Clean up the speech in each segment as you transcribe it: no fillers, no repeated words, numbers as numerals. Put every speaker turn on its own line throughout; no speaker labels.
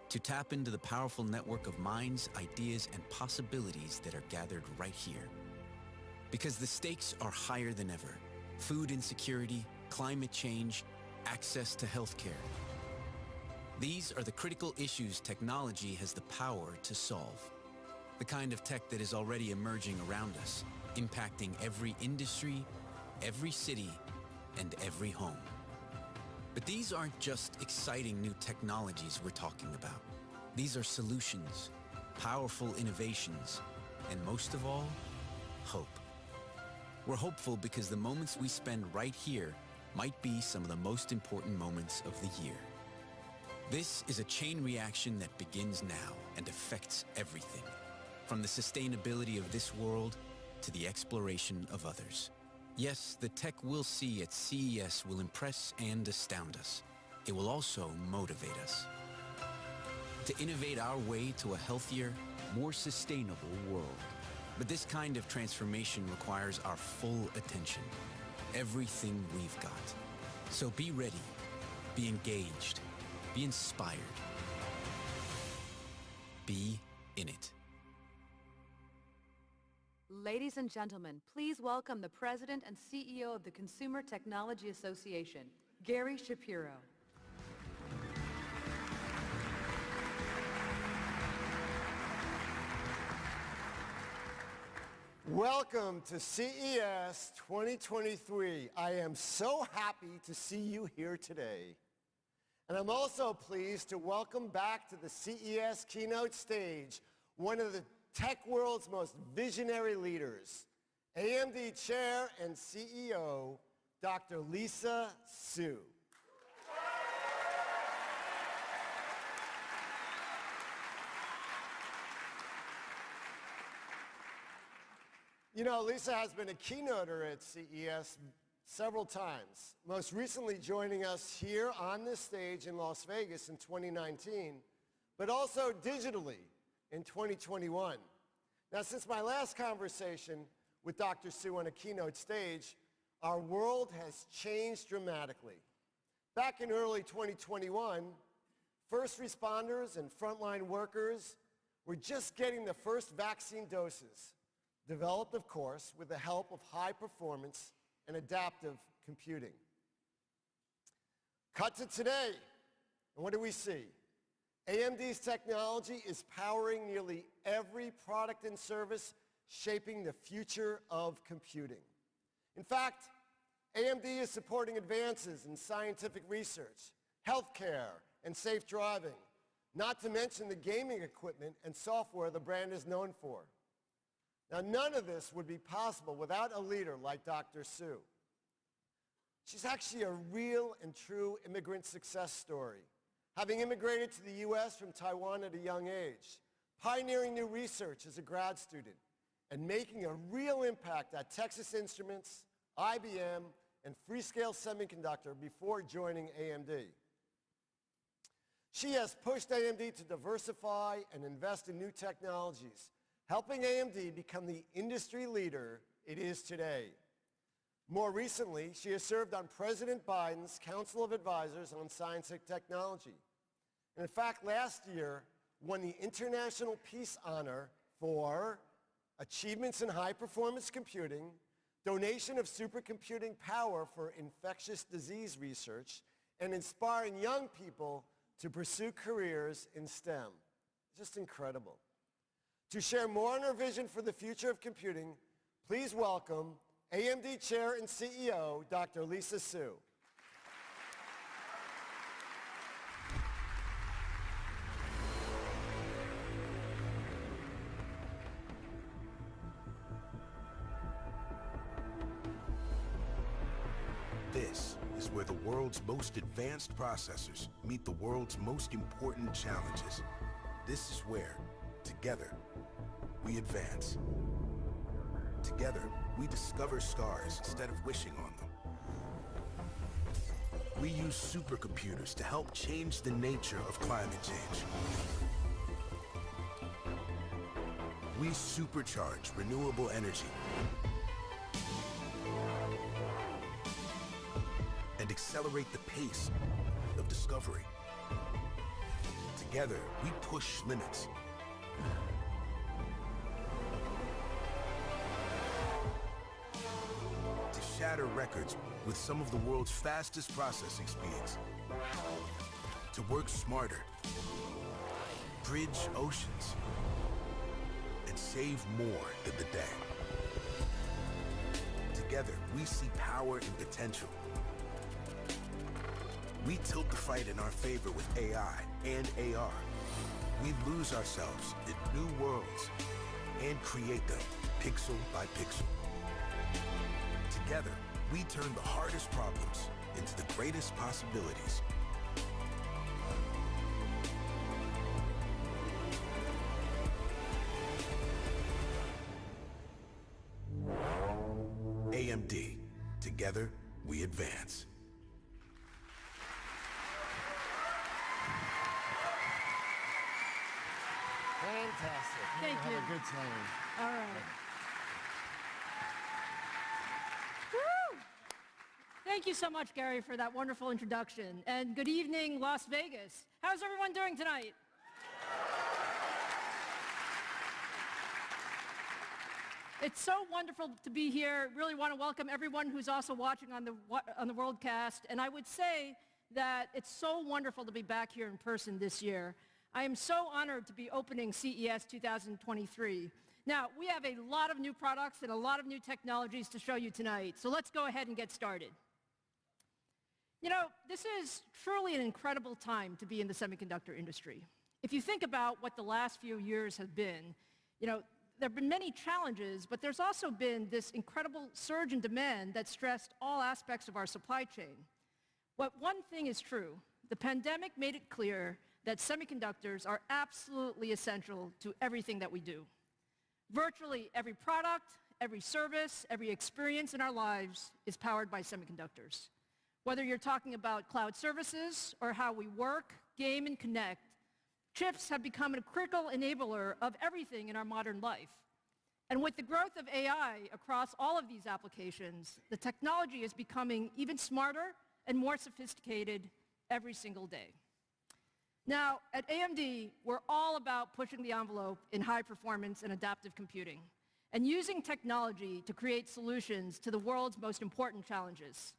to tap into the powerful network of minds, ideas, and possibilities that are gathered right here. Because the stakes are higher than ever. Food insecurity, climate change, access to healthcare. These are the critical issues technology has the power to solve. The kind of tech that is already emerging around us, impacting every industry, every city, and every home. But these aren't just exciting new technologies we're talking about. These are solutions, powerful innovations, and most of all, hope. We're hopeful because the moments we spend right here might be some of the most important moments of the year. This is a chain reaction that begins now and affects everything, from the sustainability of this world to the exploration of others. Yes, the tech we'll see at CES will impress and astound us. It will also motivate us to innovate our way to a healthier, more sustainable world. But this kind of transformation requires our full attention, everything we've got. So be ready, be engaged, be inspired, be in it.
Ladies and gentlemen, please welcome the President and CEO of the Consumer Technology Association, Gary Shapiro.
Welcome to CES 2023. I am so happy to see you here today. And I'm also pleased to welcome back to the CES keynote stage one of the tech world's most visionary leaders, AMD Chair and CEO, Dr. Lisa Su. You know, Lisa has been a keynoter at CES several times, most recently joining us here on this stage in Las Vegas in 2019, but also digitally in 2021. Now, since my last conversation with Dr. Su on a keynote stage, our world has changed dramatically. Back in early 2021, first responders and frontline workers were just getting the first vaccine doses, developed, of course, with the help of high performance and adaptive computing. Cut to today, and what do we see? AMD's technology is powering nearly every product and service shaping the future of computing. In fact, AMD is supporting advances in scientific research, healthcare, and safe driving, not to mention the gaming equipment and software the brand is known for. Now, none of this would be possible without a leader like Dr. Su. She's actually a real and true immigrant success story, having immigrated to the US from Taiwan at a young age, pioneering new research as a grad student, and making a real impact at Texas Instruments, IBM, and Freescale Semiconductor before joining AMD. She has pushed AMD to diversify and invest in new technologies, helping AMD become the industry leader it is today. More recently, she has served on President Biden's Council of Advisors on Science and Technology. And in fact, last year, won the International Peace Honor for achievements in high-performance computing, donation of supercomputing power for infectious disease research, and inspiring young people to pursue careers in STEM. Just incredible. To share more on her vision for the future of computing, please welcome AMD Chair and CEO, Dr. Lisa Su.
This is where the world's most advanced processors meet the world's most important challenges. This is where, together, we advance. Together, we discover stars instead of wishing on them. We use supercomputers to help change the nature of climate change. We supercharge renewable energy and accelerate the pace of discovery. Together, we push limits. To shatter records with some of the world's fastest processing speeds. To work smarter, bridge oceans, and save more than the day. Together, we see power and potential. We tilt the fight in our favor with AI and AR. We lose ourselves in new worlds and create them pixel by pixel. Together, we turn the hardest problems into the greatest possibilities. AMD. Together, we advance.
Fantastic.
Thank you.
Have a good time.
All right. Woo! Thank you so much, Gary, for that wonderful introduction. And good evening, Las Vegas. How's everyone doing tonight? It's so wonderful to be here. Really want to welcome everyone who's also watching on the Worldcast. And I would say that it's so wonderful to be back here in person this year. I am so honored to be opening CES 2023. Now, we have a lot of new products and a lot of new technologies to show you tonight. So let's go ahead and get started. You know, this is truly an incredible time to be in the semiconductor industry. If you think about what the last few years have been, you know, there have been many challenges, but there's also been this incredible surge in demand that stressed all aspects of our supply chain. But one thing is true. The pandemic made it clear that semiconductors are absolutely essential to everything that we do. Virtually every product, every service, every experience in our lives is powered by semiconductors. Whether you're talking about cloud services or how we work, game, and connect, chips have become a critical enabler of everything in our modern life. And with the growth of AI across all of these applications, the technology is becoming even smarter and more sophisticated every single day. Now, at AMD, we're all about pushing the envelope in high performance and adaptive computing, and using technology to create solutions to the world's most important challenges.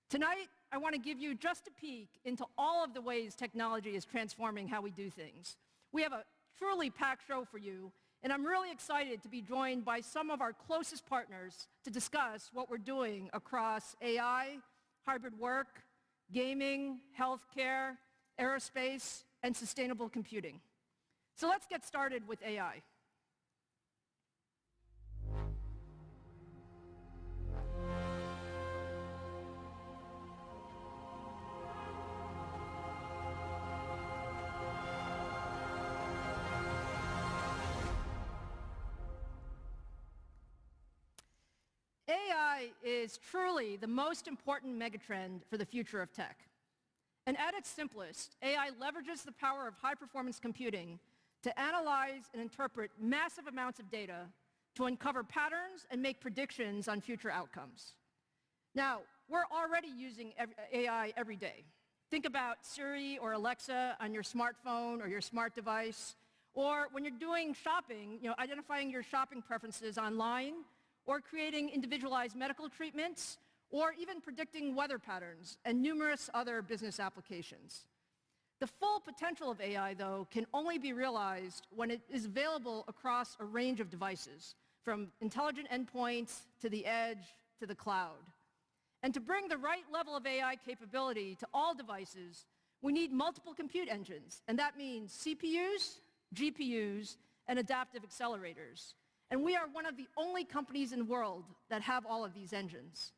Tonight, I want to give you just a peek into all of the ways technology is transforming how we do things. We have a truly packed show for you, and I'm really excited to be joined by some of our closest partners to discuss what we're doing across AI, hybrid work, gaming, healthcare, aerospace, and sustainable computing. So let's get started with AI. AI is truly the most important megatrend for the future of tech. And at its simplest, AI leverages the power of high-performance computing to analyze and interpret massive amounts of data to uncover patterns and make predictions on future outcomes. Now, we're already using AI every day. Think about Siri or Alexa on your smartphone or your smart device, or when you're doing shopping, you know, identifying your shopping preferences online, or creating individualized medical treatments, or even predicting weather patterns and numerous other business applications. The full potential of AI, though, can only be realized when it is available across a range of devices, from intelligent endpoints to the edge to the cloud. And to bring the right level of AI capability to all devices, we need multiple compute engines, and that means CPUs, GPUs, and adaptive accelerators. And we are one of the only companies in the world that have all of these engines.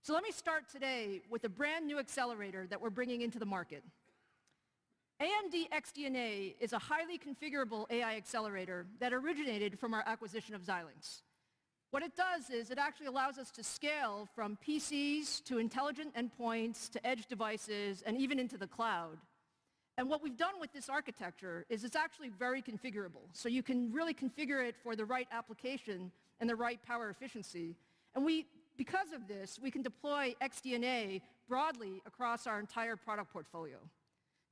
So let me start today with a brand new accelerator that we're bringing into the market. AMD XDNA is a highly configurable AI accelerator that originated from our acquisition of Xilinx. What it does is it actually allows us to scale from PCs to intelligent endpoints to edge devices and even into the cloud. And what we've done with this architecture is it's actually very configurable. So you can really configure it for the right application and the right power efficiency. And because of this, we can deploy XDNA broadly across our entire product portfolio.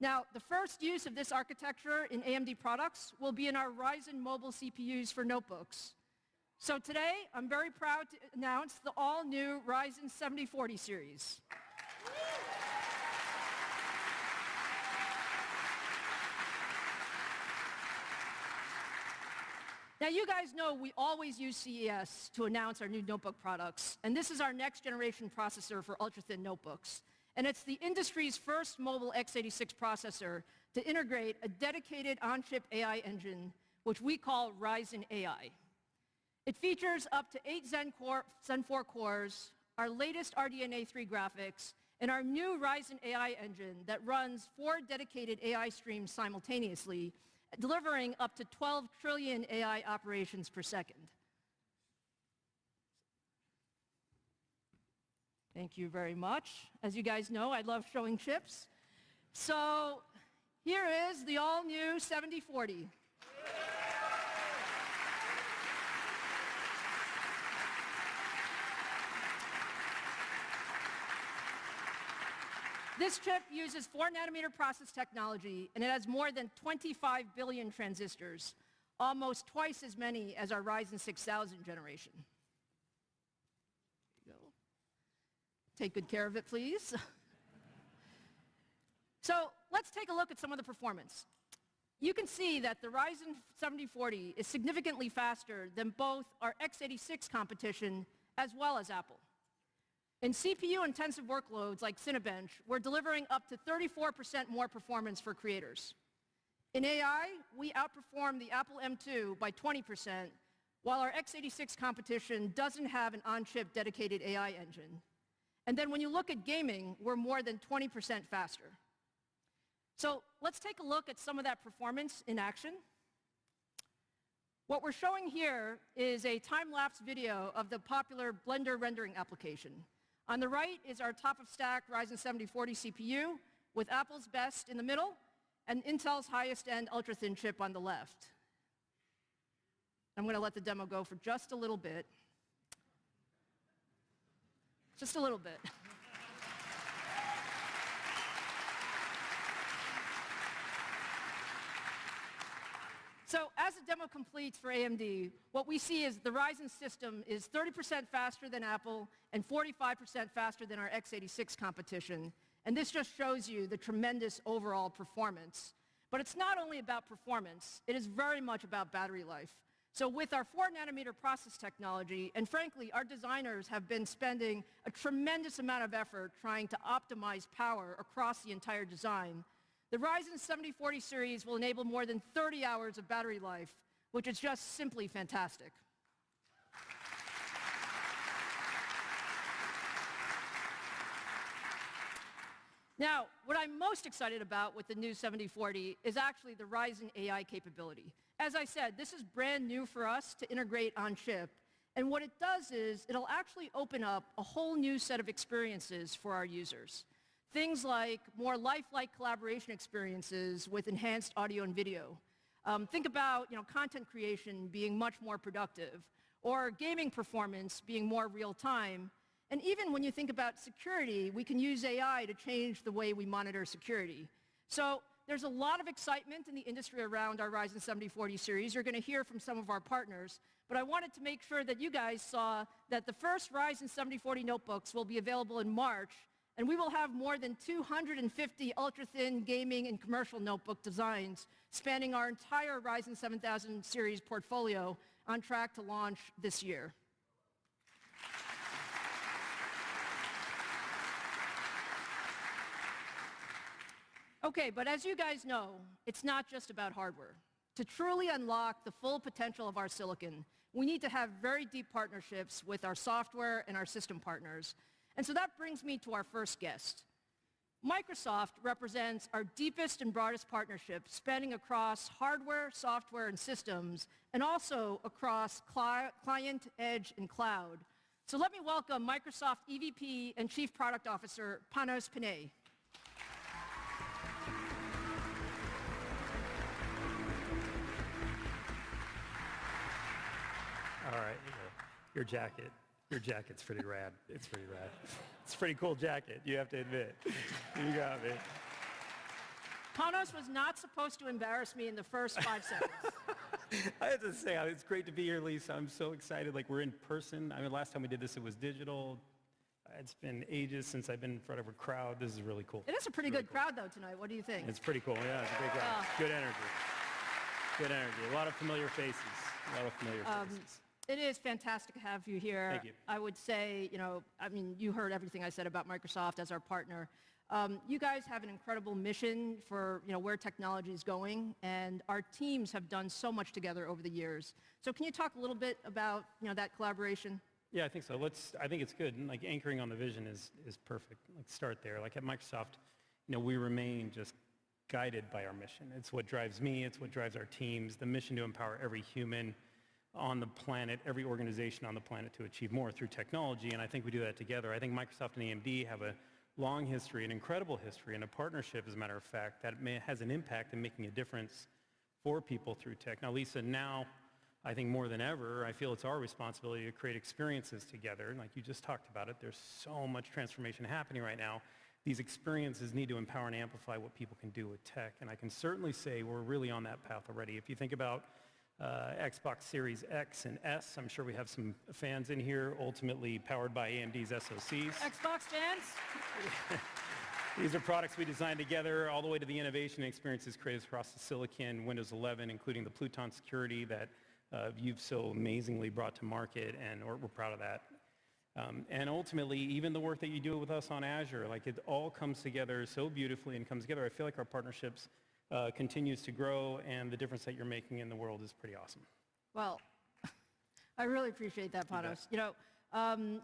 Now, the first use of this architecture in AMD products will be in our Ryzen mobile CPUs for notebooks. So today, I'm very proud to announce the all-new Ryzen 7040 series. Now, you guys know we always use CES to announce our new notebook products, and this is our next generation processor for ultra-thin notebooks. And it's the industry's first mobile x86 processor to integrate a dedicated on-chip AI engine, which we call Ryzen AI. It features up to 8 Zen 4 cores, our latest RDNA 3 graphics, and our new Ryzen AI engine that runs 4 dedicated AI streams simultaneously, delivering up to 12 trillion AI operations per second. Thank you very much. As you guys know, I love showing chips. So here is the all-new 7040. This chip uses 4-nanometer process technology, and it has more than 25 billion transistors, almost twice as many as our Ryzen 6000 generation. There you go. Take good care of it, please. So let's take a look at some of the performance. You can see that the Ryzen 7040 is significantly faster than both our x86 competition as well as Apple. In CPU-intensive workloads like Cinebench, we're delivering up to 34% more performance for creators. In AI, we outperform the Apple M2 by 20%, while our x86 competition doesn't have an on-chip dedicated AI engine. And then when you look at gaming, we're more than 20% faster. So let's take a look at some of that performance in action. What we're showing here is a time-lapse video of the popular Blender rendering application. On the right is our top-of-stack Ryzen 7040 CPU with Apple's best in the middle and Intel's highest-end ultra-thin chip on the left. I'm going to let the demo go for just a little bit. Just a little bit. So as the demo completes for AMD, what we see is the Ryzen system is 30% faster than Apple and 45% faster than our x86 competition. And this just shows you the tremendous overall performance. But it's not only about performance, it is very much about battery life. So with our 4-nanometer process technology, and frankly, our designers have been spending a tremendous amount of effort trying to optimize power across the entire design, the Ryzen 7040 series will enable more than 30 hours of battery life, which is just simply fantastic. Now, what I'm most excited about with the new 7040 is actually the Ryzen AI capability. As I said, this is brand new for us to integrate on chip, and what it does is it'll actually open up a whole new set of experiences for our users. Things like more lifelike collaboration experiences with enhanced audio and video. Think about content creation being much more productive, or gaming performance being more real-time. And even when you think about security, we can use AI to change the way we monitor security. So there's a lot of excitement in the industry around our Ryzen 7040 series. You're going to hear from some of our partners. But I wanted to make sure that you guys saw that the first Ryzen 7040 notebooks will be available in March, and we will have more than 250 ultra-thin gaming and commercial notebook designs spanning our entire Ryzen 7000 series portfolio on track to launch this year. Okay, but as you guys know, it's not just about hardware. To truly unlock the full potential of our silicon, we need to have very deep partnerships with our software and our system partners. And so that brings me to our first guest. Microsoft represents our deepest and broadest partnership spanning across hardware, software, and systems, and also across client, edge, and cloud. So let me welcome Microsoft EVP and Chief Product Officer, Panos Panay.
All right, your jacket's pretty rad. It's pretty rad. It's a pretty cool jacket, you have to admit. You got me.
Panos was not supposed to embarrass me in the first 5 seconds.
I have to say, it's great to be here, Lisa. I'm so excited. Like, we're in person. I mean, last time we did this, it was digital. It's been ages since I've been in front of a crowd. This is really cool.
It is a pretty good crowd, though, tonight. What do you think?
It's pretty cool. Yeah, it's a great crowd. Good energy. Good energy. A lot of familiar faces.
It is fantastic to have you here.
Thank you.
I would say, I mean, you heard everything I said about Microsoft as our partner. You guys have an incredible mission for, where technology is going, and our teams have done so much together over the years. So can you talk a little bit about, that collaboration?
Yeah, I think so. I think it's good. And like anchoring on the vision is perfect. Like start there. Like at Microsoft, we remain just guided by our mission. It's what drives me. It's what drives our teams. The mission to empower every human on the planet, every organization on the planet to achieve more through technology. And I think we do that together. I think Microsoft and AMD have a long history, an incredible history, and a partnership, as a matter of fact, that has an impact in making a difference for people through tech. Now, Lisa, I think more than ever, I feel it's our responsibility to create experiences together. Like you just talked about it, there's so much transformation happening right now. These experiences need to empower and amplify what people can do with tech. And I can certainly say we're really on that path already. If you think about Xbox Series X and S, I'm sure we have some fans in here, ultimately powered by AMD's SoCs.
Xbox fans?
These are products we designed together, all the way to the innovation and experiences created across the silicon, Windows 11, including the Pluton security that you've so amazingly brought to market, and we're proud of that. And ultimately, even the work that you do with us on Azure, like it all comes together so beautifully and comes together. I feel like our partnerships continues to grow, and the difference that you're making in the world is pretty awesome.
Well, I really appreciate that, Panos.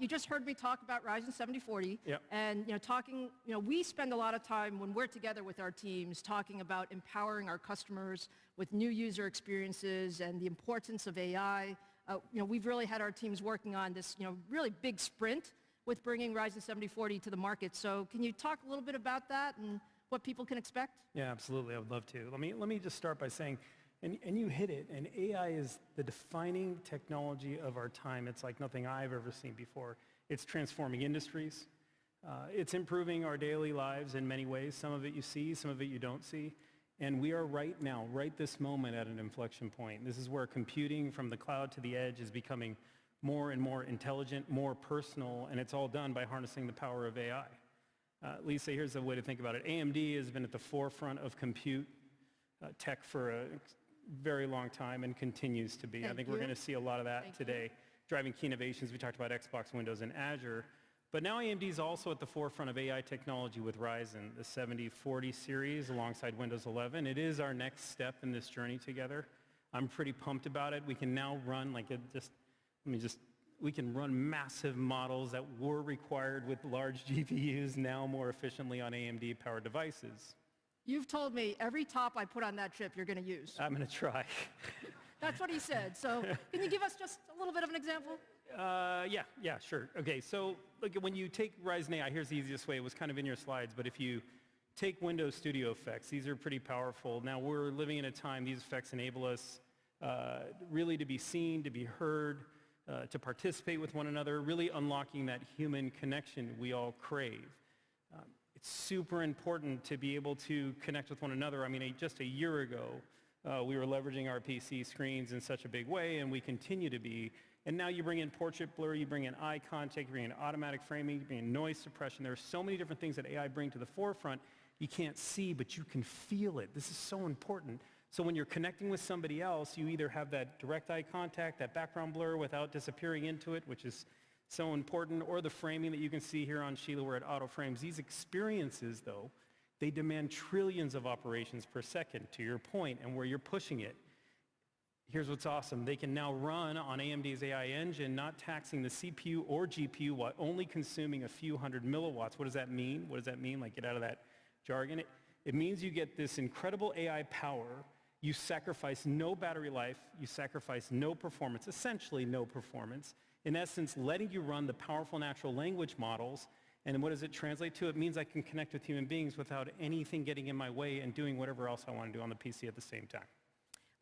You just heard me talk about Ryzen 7040.
Yep.
And, we spend a lot of time when we're together with our teams talking about empowering our customers with new user experiences and the importance of AI. We've really had our teams working on this, really big sprint with bringing Ryzen 7040 to the market. So can you talk a little bit about that and what people can expect?
Yeah, absolutely. I would love to. Let me just start by saying, and you hit it, and AI is the defining technology of our time. It's like nothing I've ever seen before. It's transforming industries. It's improving our daily lives in many ways. Some of it you see, some of it you don't see. And we are right now, right this moment, at an inflection point. This is where computing from the cloud to the edge is becoming more and more intelligent, more personal, and it's all done by harnessing the power of AI. Lisa, here's a way to think about it. AMD has been at the forefront of compute tech for a very long time and continues to be. I think we're going to see a lot of that today. Driving key innovations, we talked about Xbox, Windows, and Azure. But now AMD is also at the forefront of AI technology with Ryzen, the 7040 series alongside Windows 11. It is our next step in this journey together. I'm pretty pumped about it. We can now run we can run massive models that were required with large GPUs now more efficiently on AMD-powered devices.
You've told me every top I put on that chip you're going to use.
I'm going to try.
That's what he said. So can you give us just a little bit of an example?
Yeah, sure. Okay, so look, when you take Ryzen AI, here's the easiest way. It was kind of in your slides, but if you take Windows Studio effects, these are pretty powerful. Now we're living in a time, these effects enable us really to be seen, to be heard, to participate with one another, really unlocking that human connection we all crave. It's super important to be able to connect with one another. I mean, just a year ago, we were leveraging our PC screens in such a big way, and we continue to be. And now you bring in portrait blur, you bring in eye contact, you bring in automatic framing, you bring in noise suppression. There are so many different things that AI bring to the forefront. You can't see, but you can feel it. This is so important. So when you're connecting with somebody else, you either have that direct eye contact, that background blur without disappearing into it, which is so important, or the framing that you can see here on Sheila where it auto frames. These experiences, though, they demand trillions of operations per second, to your point, and where you're pushing it. Here's what's awesome. They can now run on AMD's AI engine, not taxing the CPU or GPU while only consuming a few hundred milliwatts. What does that mean? What does that mean? Like, get out of that jargon. It means you get this incredible AI power. You sacrifice no battery life. You sacrifice no performance, essentially no performance. In essence, letting you run the powerful natural language models. And what does it translate to? It means I can connect with human beings without anything getting in my way and doing whatever else I want to do on the PC at the same time.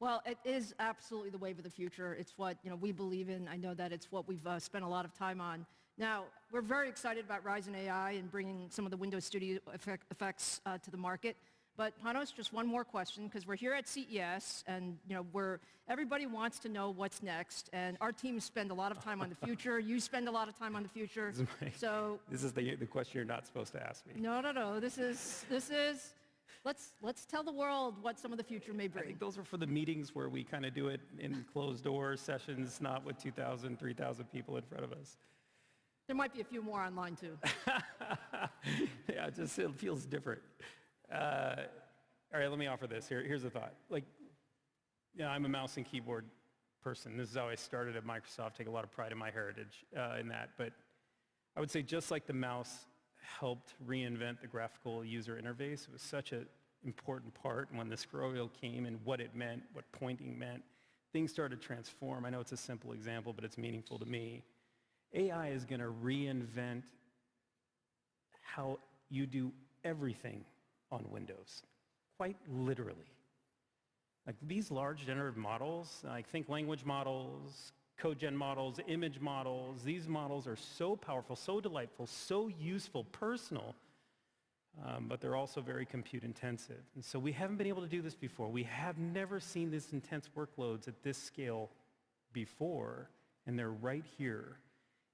Well, it is absolutely the wave of the future. It's what we believe in. I know that it's what we've spent a lot of time on. Now, we're very excited about Ryzen AI and bringing some of the Windows Studio effects to the market. But Panos, just one more question, because we're here at CES, and everybody wants to know what's next, and our teams spend a lot of time on the future. You spend a lot of time on the future.
This is the question you're not supposed to ask me.
No. This is. Let's tell the world what some of the future may bring.
I think those are for the meetings where we kind of do it in closed door sessions, not with 2,000, 3,000 people in front of us.
There might be a few more online too.
Yeah, it feels different. All right, let me offer this. Here's a thought. I'm a mouse and keyboard person. This is how I started at Microsoft. Take a lot of pride in my heritage in that. But I would say just like the mouse helped reinvent the graphical user interface, it was such an important part. And when the scroll wheel came and what it meant, what pointing meant, things started to transform. I know it's a simple example, but it's meaningful to me. AI is going to reinvent how you do everything on Windows, quite literally. Like these large generative models, think language models, code gen models, image models, these models are so powerful, so delightful, so useful, personal, but they're also very compute intensive. And so we haven't been able to do this before. We have never seen this intense workloads at this scale before, and they're right here.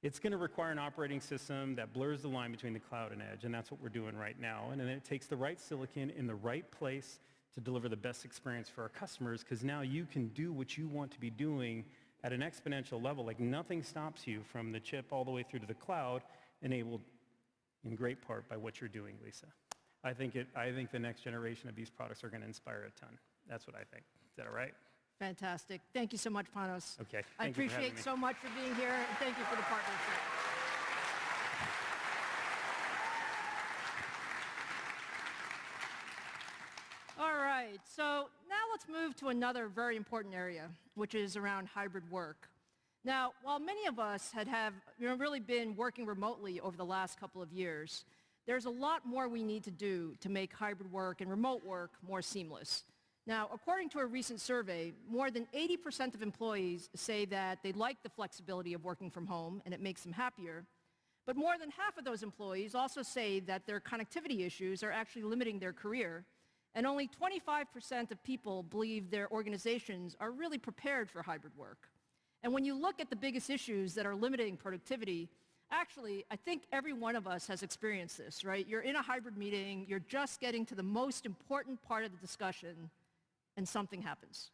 It's going to require an operating system that blurs the line between the cloud and edge, and that's what we're doing right now. And then it takes the right silicon in the right place to deliver the best experience for our customers, because now you can do what you want to be doing at an exponential level. Like nothing stops you from the chip all the way through to the cloud, enabled in great part by what you're doing, Lisa. I think the next generation of these products are going to inspire a ton. That's what I think. Is that all right?
Fantastic. Thank you so much, Panos.
Okay.
I appreciate so much for being here, and thank you for the partnership. All right, so now let's move to another very important area, which is around hybrid work. Now, while many of us have really been working remotely over the last couple of years, there's a lot more we need to do to make hybrid work and remote work more seamless. Now, according to a recent survey, more than 80% of employees say that they like the flexibility of working from home and it makes them happier. But more than half of those employees also say that their connectivity issues are actually limiting their career. And only 25% of people believe their organizations are really prepared for hybrid work. And when you look at the biggest issues that are limiting productivity, actually, I think every one of us has experienced this, right? You're in a hybrid meeting, you're just getting to the most important part of the discussion, and something happens.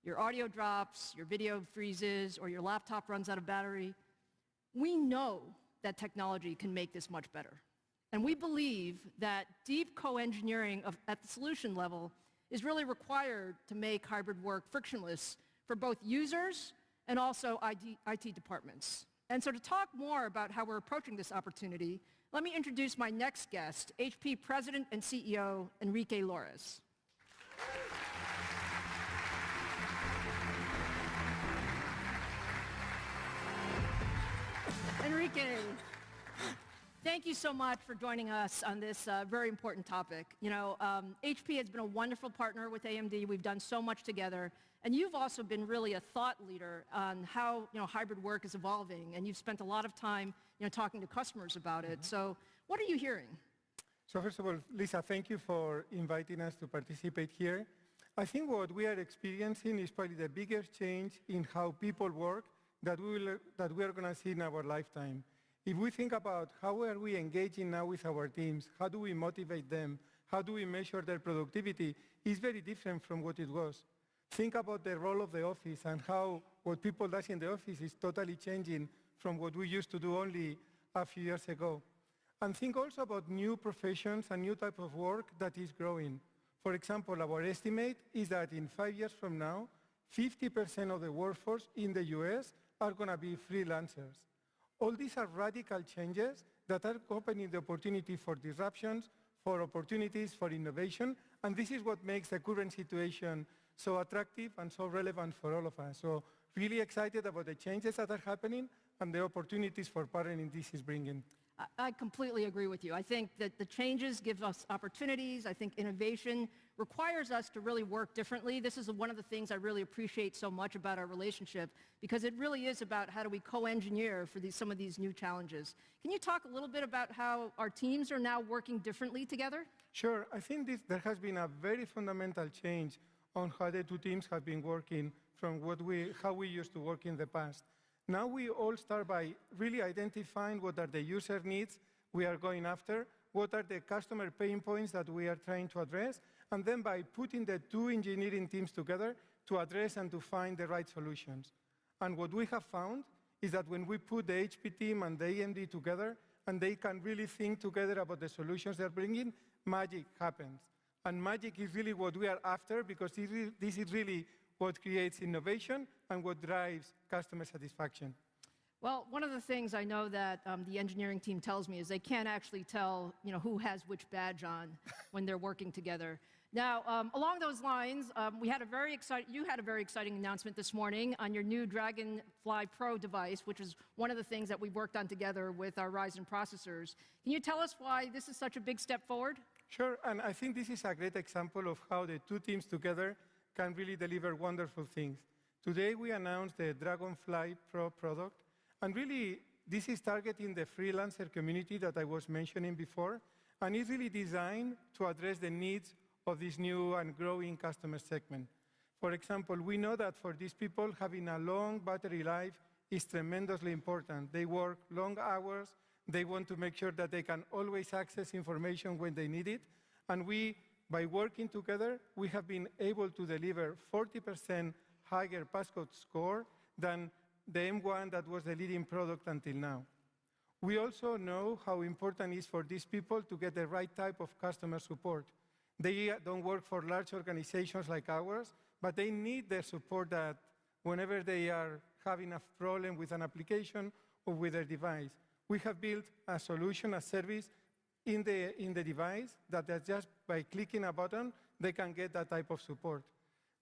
Your audio drops, your video freezes, or your laptop runs out of battery. We know that technology can make this much better. And we believe that deep co-engineering at the solution level is really required to make hybrid work frictionless for both users and also IT departments. And so to talk more about how we're approaching this opportunity, let me introduce my next guest, HP President and CEO, Enrique Lores. Enrique, thank you so much for joining us on this very important topic. HP has been a wonderful partner with AMD. We've done so much together. And you've also been really a thought leader on how hybrid work is evolving. And you've spent a lot of time talking to customers about it. So what are you hearing?
So first of all, Lisa, thank you for inviting us to participate here. I think what we are experiencing is probably the biggest change in how people work that we are going to see in our lifetime. If we think about how are we engaging now with our teams, how do we motivate them, how do we measure their productivity, is very different from what it was. Think about the role of the office and how what people do in the office is totally changing from what we used to do only a few years ago. And think also about new professions and new type of work that is growing. For example, our estimate is that in 5 years from now, 50% of the workforce in the US are going to be freelancers. All these are radical changes that are opening the opportunity for disruptions, for opportunities for innovation, and this is what makes the current situation so attractive and so relevant for all of us. So really excited about the changes that are happening and the opportunities for partnering this is bringing.
I completely agree with you. I think that the changes give us opportunities. I think innovation requires us to really work differently. This is one of the things I really appreciate so much about our relationship, because it really is about how do we co-engineer for some of these new challenges. Can you talk a little bit about how our teams are now working differently together?
Sure. I think there has been a very fundamental change on how the two teams have been working from how we used to work in the past. Now we all start by really identifying what are the user needs we are going after, what are the customer pain points that we are trying to address, and then by putting the two engineering teams together to address and to find the right solutions. And what we have found is that when we put the HP team and the AMD together, and they can really think together about the solutions they're bringing, magic happens. And magic is really what we are after, because this is really what creates innovation and what drives customer satisfaction.
Well, one of the things I know that the engineering team tells me is they can't actually tell, who has which badge on when they're working together. Now, along those lines, you had a very exciting announcement this morning on your new Dragonfly Pro device, which is one of the things that we worked on together with our Ryzen processors. Can you tell us why this is such a big step forward?
Sure, and I think this is a great example of how the two teams together can really deliver wonderful things. Today, we announced the Dragonfly Pro product, and really, this is targeting the freelancer community that I was mentioning before, and it's really designed to address the needs of this new and growing customer segment. For example, we know that for these people, having a long battery life is tremendously important. They work long hours. They want to make sure that they can always access information when they need it. And by working together, we have been able to deliver 40% higher passcode score than the M1 that was the leading product until now. We also know how important it is for these people to get the right type of customer support. They don't work for large organizations like ours, but they need the support that whenever they are having a problem with an application or with their device. We have built a solution, a service in the device that just by clicking a button, they can get that type of support.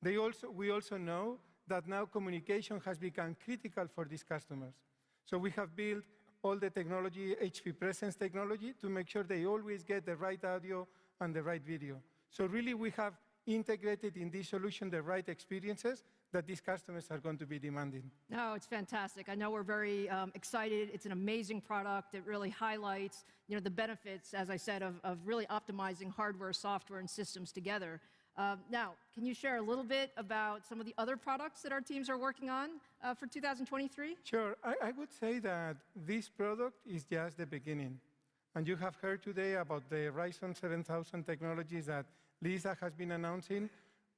We also know that now communication has become critical for these customers. So we have built all the technology, HP Presence technology, to make sure they always get the right audio and the right video. So really, we have integrated in this solution the right experiences that these customers are going to be demanding.
No, it's fantastic. I know we're very excited. It's an amazing product. It really highlights, the benefits, as I said, of really optimizing hardware, software, and systems together. Now, can you share a little bit about some of the other products that our teams are working on for 2023?
Sure. I would say that this product is just the beginning. And you have heard today about the Ryzen 7000 technologies that Lisa has been announcing.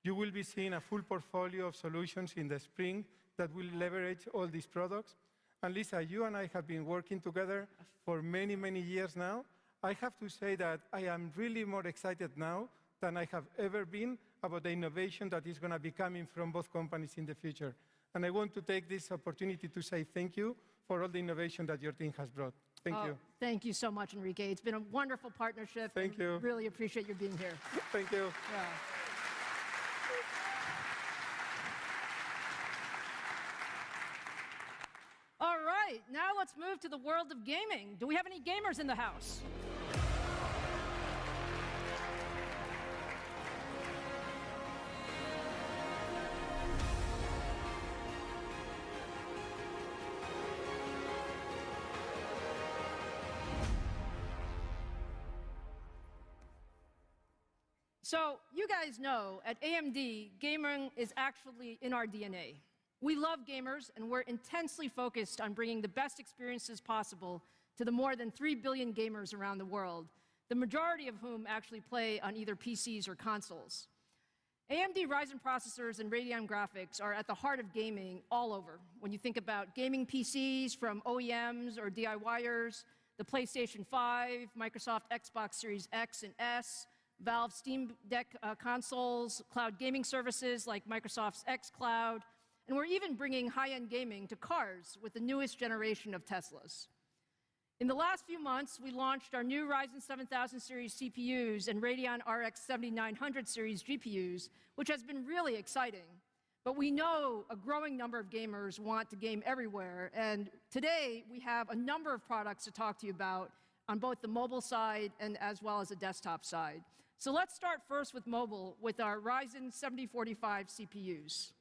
You will be seeing a full portfolio of solutions in the spring that will leverage all these products. And Lisa, you and I have been working together for many, many years now. I have to say that I am really more excited now than I have ever been about the innovation that is going to be coming from both companies in the future. And I want to take this opportunity to say thank you for all the innovation that your team has brought. Thank you.
Thank you so much, Enrique. It's been a wonderful partnership.
Thank you.
Really appreciate your being here.
Thank you.
Yeah. All right, now let's move to the world of gaming. Do we have any gamers in the house? So you guys know, at AMD, gaming is actually in our DNA. We love gamers, and we're intensely focused on bringing the best experiences possible to the more than 3 billion gamers around the world, the majority of whom actually play on either PCs or consoles. AMD Ryzen processors and Radeon graphics are at the heart of gaming all over. When you think about gaming PCs from OEMs or DIYers, the PlayStation 5, Microsoft Xbox Series X and S, Valve Steam Deck consoles, cloud gaming services like Microsoft's xCloud, and we're even bringing high-end gaming to cars with the newest generation of Teslas. In the last few months, we launched our new Ryzen 7000 series CPUs and Radeon RX 7900 series GPUs, which has been really exciting. But we know a growing number of gamers want to game everywhere, and today we have a number of products to talk to you about on both the mobile side and as well as the desktop side. So let's start first with mobile with our Ryzen 7045 CPUs.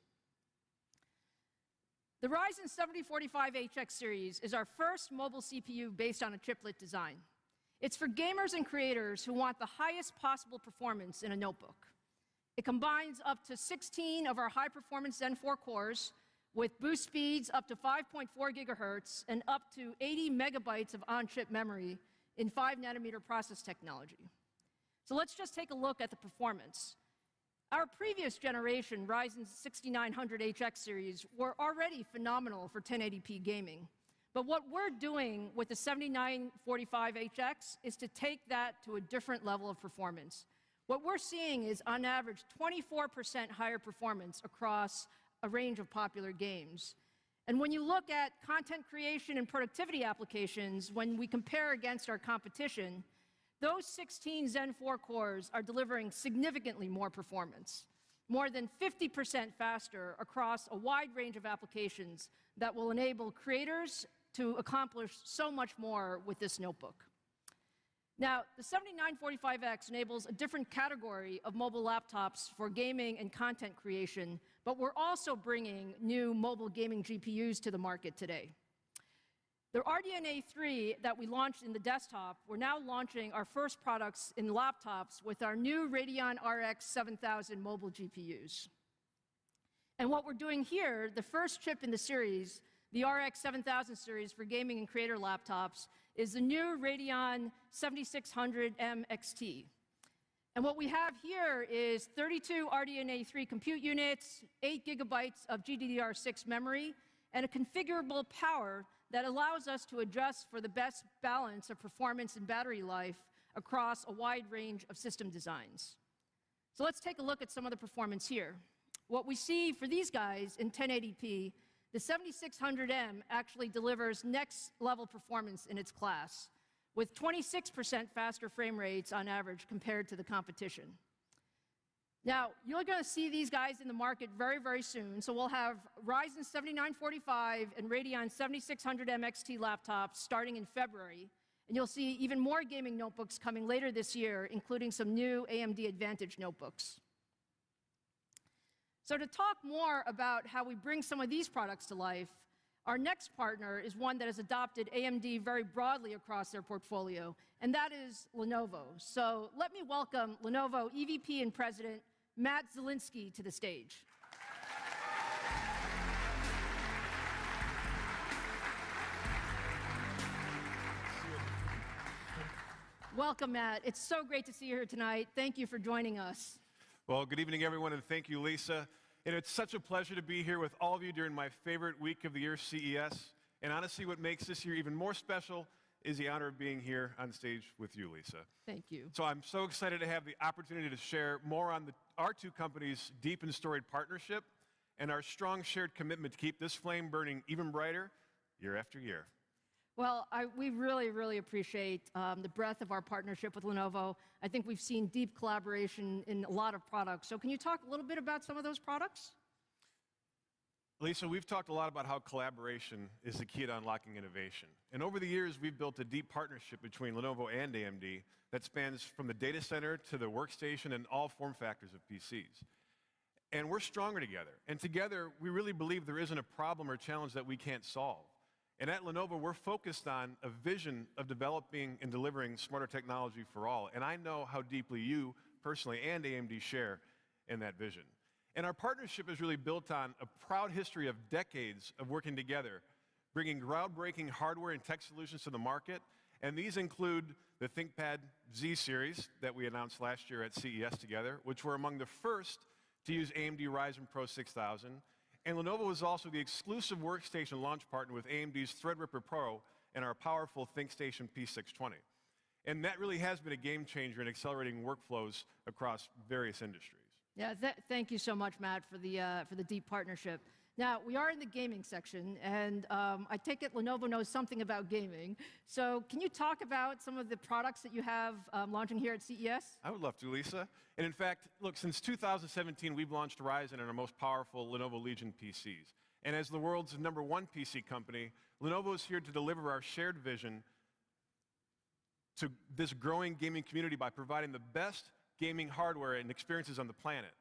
The Ryzen 7045HX series is our first mobile CPU based on a chiplet design. It's for gamers and creators who want the highest possible performance in a notebook. It combines up to 16 of our high-performance Zen 4 cores with boost speeds up to 5.4 gigahertz and up to 80 megabytes of on-chip memory in 5-nanometer process technology. So let's just take a look at the performance. Our previous generation Ryzen 6900HX series were already phenomenal for 1080p gaming. But what we're doing with the 7945HX is to take that to a different level of performance. What we're seeing is, on average, 24% higher performance across a range of popular games. And when you look at content creation and productivity applications, when we compare against our competition, those 16 Zen 4 cores are delivering significantly more performance, more than 50% faster across a wide range of applications that will enable creators to accomplish so much more with this notebook. Now, the 7945X enables a different category of mobile laptops for gaming and content creation, but we're also bringing new mobile gaming GPUs to the market today. The RDNA 3 that we launched in the desktop, we're now launching our first products in laptops with our new Radeon RX 7000 mobile GPUs. And what we're doing here, the first chip in the series, the RX 7000 series for gaming and creator laptops, is the new Radeon 7600M XT. And what we have here is 32 RDNA 3 compute units, 8 gigabytes of GDDR6 memory, and a configurable power that allows us to adjust for the best balance of performance and battery life across a wide range of system designs. So let's take a look at some of the performance here. What we see for these guys in 1080p, the 7600M actually delivers next level performance in its class, with 26% faster frame rates on average compared to the competition. Now, you're going to see these guys in the market very, very soon. So we'll have Ryzen 7945 and Radeon 7600M XT laptops starting in February. And you'll see even more gaming notebooks coming later this year, including some new AMD Advantage notebooks. So to talk more about how we bring some of these products to life, our next partner is one that has adopted AMD very broadly across their portfolio, and that is Lenovo. So let me welcome Lenovo EVP and President Matt Zielinski to the stage. Welcome, Matt. It's so great to see you here tonight. Thank you for joining us.
Well, good evening, everyone, and thank you, Lisa. And it's such a pleasure to be here with all of you during my favorite week of the year, CES. And honestly, what makes this year even more special is the honor of being here on stage with you, Lisa.
Thank you.
So I'm so excited to have the opportunity to share more on our two companies' deep and storied partnership and our strong shared commitment to keep this flame burning even brighter year after year.
Well, we really, really appreciate the breadth of our partnership with Lenovo. I think we've seen deep collaboration in a lot of products. So can you talk a little bit about some of those products?
Lisa, we've talked a lot about how collaboration is the key to unlocking innovation. And over the years, we've built a deep partnership between Lenovo and AMD that spans from the data center to the workstation and all form factors of PCs. And we're stronger together. And together, we really believe there isn't a problem or challenge that we can't solve. And at Lenovo, we're focused on a vision of developing and delivering smarter technology for all. And I know how deeply you personally and AMD share in that vision. And our partnership is really built on a proud history of decades of working together, bringing groundbreaking hardware and tech solutions to the market. And these include the ThinkPad Z series that we announced last year at CES together, which were among the first to use AMD Ryzen Pro 6000. And Lenovo was also the exclusive workstation launch partner with AMD's Threadripper Pro and our powerful ThinkStation P620. And that really has been a game changer in accelerating workflows across various industries.
Yeah, thank you so much, Matt, for the deep partnership. Now, we are in the gaming section, and I take it Lenovo knows something about gaming. So can you talk about some of the products that you have launching here at CES?
I would love to, Lisa. And in fact, look, since 2017, we've launched Ryzen and our most powerful Lenovo Legion PCs. And as the world's #1 PC company, Lenovo is here to deliver our shared vision to this growing gaming community by providing the best gaming hardware and experiences on the planet.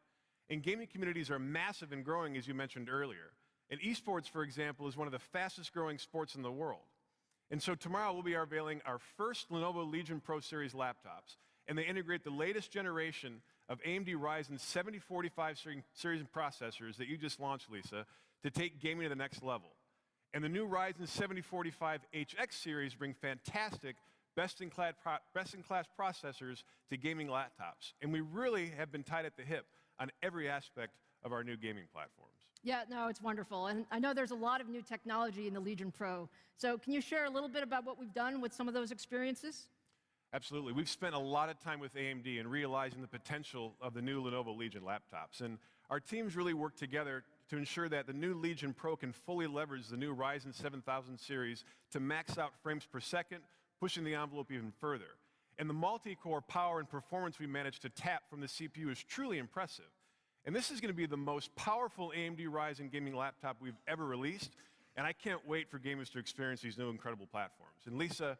And gaming communities are massive and growing, as you mentioned earlier. And esports, for example, is one of the fastest growing sports in the world. And so tomorrow we'll be unveiling our first Lenovo Legion Pro Series laptops, and they integrate the latest generation of AMD Ryzen 7045 series processors that you just launched, Lisa, to take gaming to the next level. And the new Ryzen 7045 HX series bring fantastic best-in-class processors to gaming laptops. And we really have been tied at the hip on every aspect of our new gaming platforms.
Yeah, no, it's wonderful. And I know there's a lot of new technology in the Legion Pro. So can you share a little bit about what we've done with some of those experiences?
Absolutely. We've spent a lot of time with AMD in realizing the potential of the new Lenovo Legion laptops. And our teams really worked together to ensure that the new Legion Pro can fully leverage the new Ryzen 7000 series to max out frames per second, pushing the envelope even further. And the multi-core power and performance we managed to tap from the CPU is truly impressive. And this is going to be the most powerful AMD Ryzen gaming laptop we've ever released, and I can't wait for gamers to experience these new incredible platforms. And Lisa,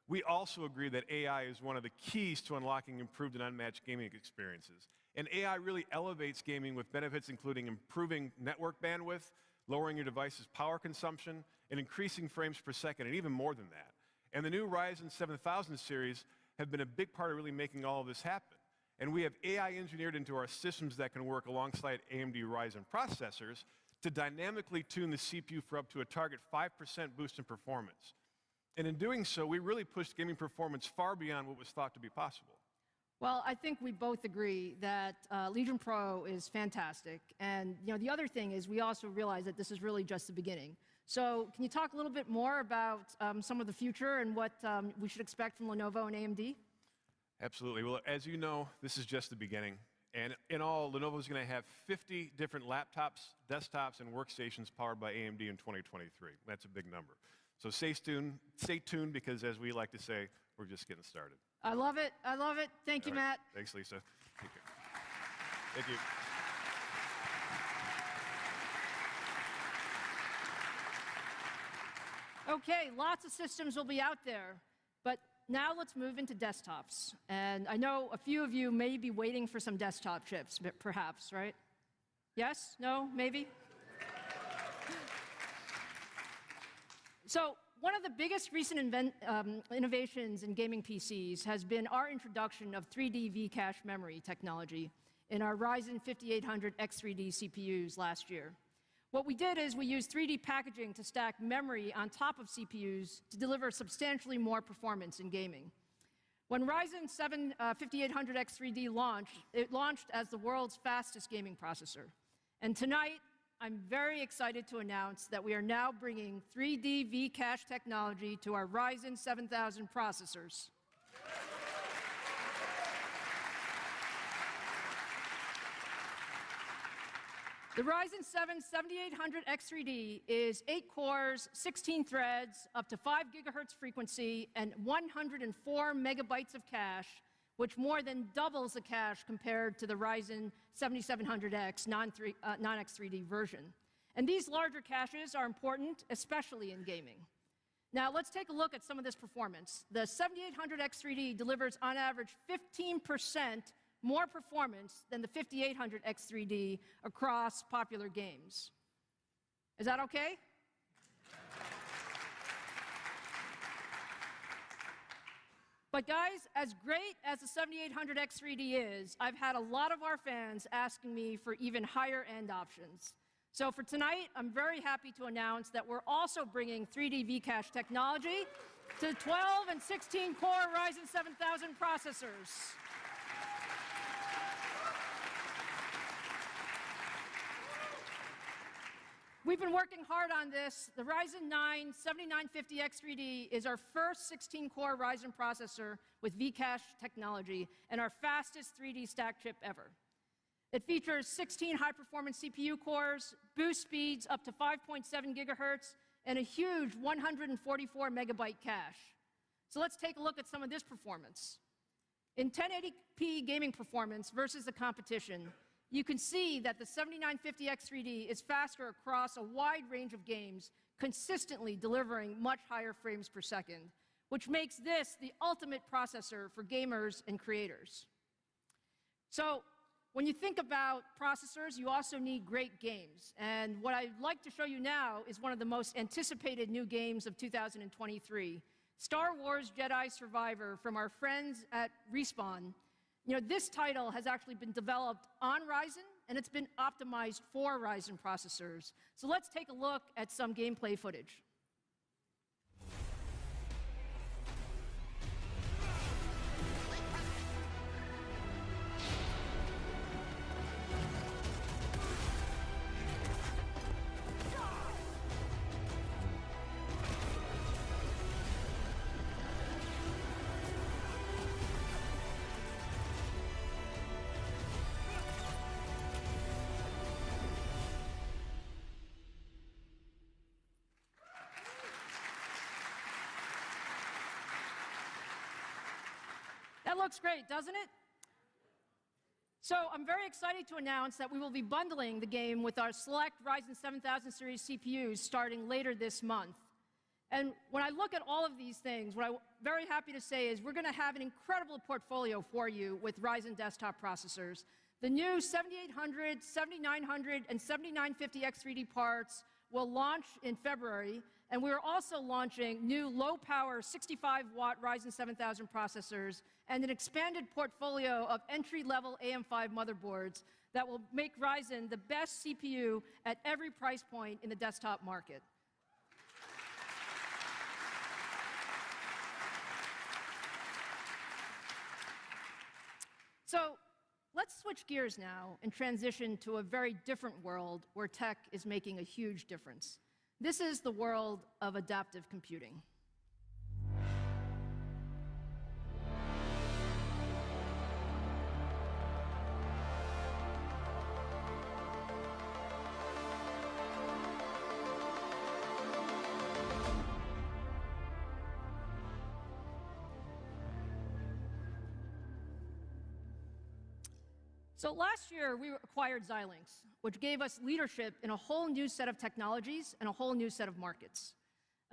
we also agree that AI is one of the keys to unlocking improved and unmatched gaming experiences. And AI really elevates gaming with benefits including improving network bandwidth, lowering your device's power consumption, and increasing frames per second, and even more than that. And the new Ryzen 7000 series have been a big part of really making all of this happen. And we have AI engineered into our systems that can work alongside AMD Ryzen processors to dynamically tune the CPU for up to a target 5% boost in performance. And in doing so, we really pushed gaming performance far beyond what was thought to be possible.
Well, I think we both agree that Legion Pro is fantastic. And the other thing is we also realize that this is really just the beginning. So can you talk a little bit more about some of the future and what we should expect from Lenovo and AMD?
Absolutely. Well, as you know, this is just the beginning. And in all, Lenovo is going to have 50 different laptops, desktops, and workstations powered by AMD in 2023. That's a big number. So stay tuned because, as we like to say, we're just getting started.
I love it. I love it. Thank you, Matt.
Thanks, Lisa. Thank you. Thank you.
Okay, lots of systems will be out there, but now let's move into desktops. And I know a few of you may be waiting for some desktop chips, perhaps, right? Yes? No? Maybe? So one of the biggest recent innovations in gaming PCs has been our introduction of 3D V-Cache memory technology in our Ryzen 5800 X3D CPUs last year. What we did is we used 3D packaging to stack memory on top of CPUs to deliver substantially more performance in gaming. When Ryzen 5800 X3D launched, it launched as the world's fastest gaming processor. And tonight, I'm very excited to announce that we are now bringing 3D V-Cache technology to our Ryzen 7000 processors. The Ryzen 7 7800 X3D is 8 cores, 16 threads, up to 5 gigahertz frequency, and 104 megabytes of cache, which more than doubles the cache compared to the Ryzen 7700X non-X3D version. And these larger caches are important, especially in gaming. Now let's take a look at some of this performance. The 7800 X3D delivers on average 15% more performance than the 5800 X3D across popular games. Is that okay? But guys, as great as the 7800 X3D is, I've had a lot of our fans asking me for even higher end options. So for tonight, I'm very happy to announce that we're also bringing 3D V-Cache technology to 12 and 16 core Ryzen 7000 processors. We've been working hard on this. The Ryzen 9 7950 X3D is our first 16-core Ryzen processor with V-Cache technology and our fastest 3D stack chip ever. It features 16 high-performance CPU cores, boost speeds up to 5.7 gigahertz, and a huge 144 megabyte cache. So let's take a look at some of this performance. In 1080p gaming performance versus the competition, you can see that the 7950 X3D is faster across a wide range of games, consistently delivering much higher frames per second, which makes this the ultimate processor for gamers and creators. So when you think about processors, you also need great games. And what I'd like to show you now is one of the most anticipated new games of 2023, Star Wars Jedi Survivor from our friends at Respawn. You know, this title has actually been developed on Ryzen, and it's been optimized for Ryzen processors. So let's take a look at some gameplay footage. That looks great, doesn't it? So I'm very excited to announce that we will be bundling the game with our select Ryzen 7000 series CPUs starting later this month. And when I look at all of these things, what I'm very happy to say is we're going to have an incredible portfolio for you with Ryzen desktop processors. The new 7800, 7900, and 7950 X3D parts will launch in February, and we are also launching new low-power 65-watt Ryzen 7000 processors and an expanded portfolio of entry-level AM5 motherboards that will make Ryzen the best CPU at every price point in the desktop market. So let's switch gears now and transition to a very different world where tech is making a huge difference. This is the world of adaptive computing. So last year, we acquired Xilinx, which gave us leadership in a whole new set of technologies and a whole new set of markets.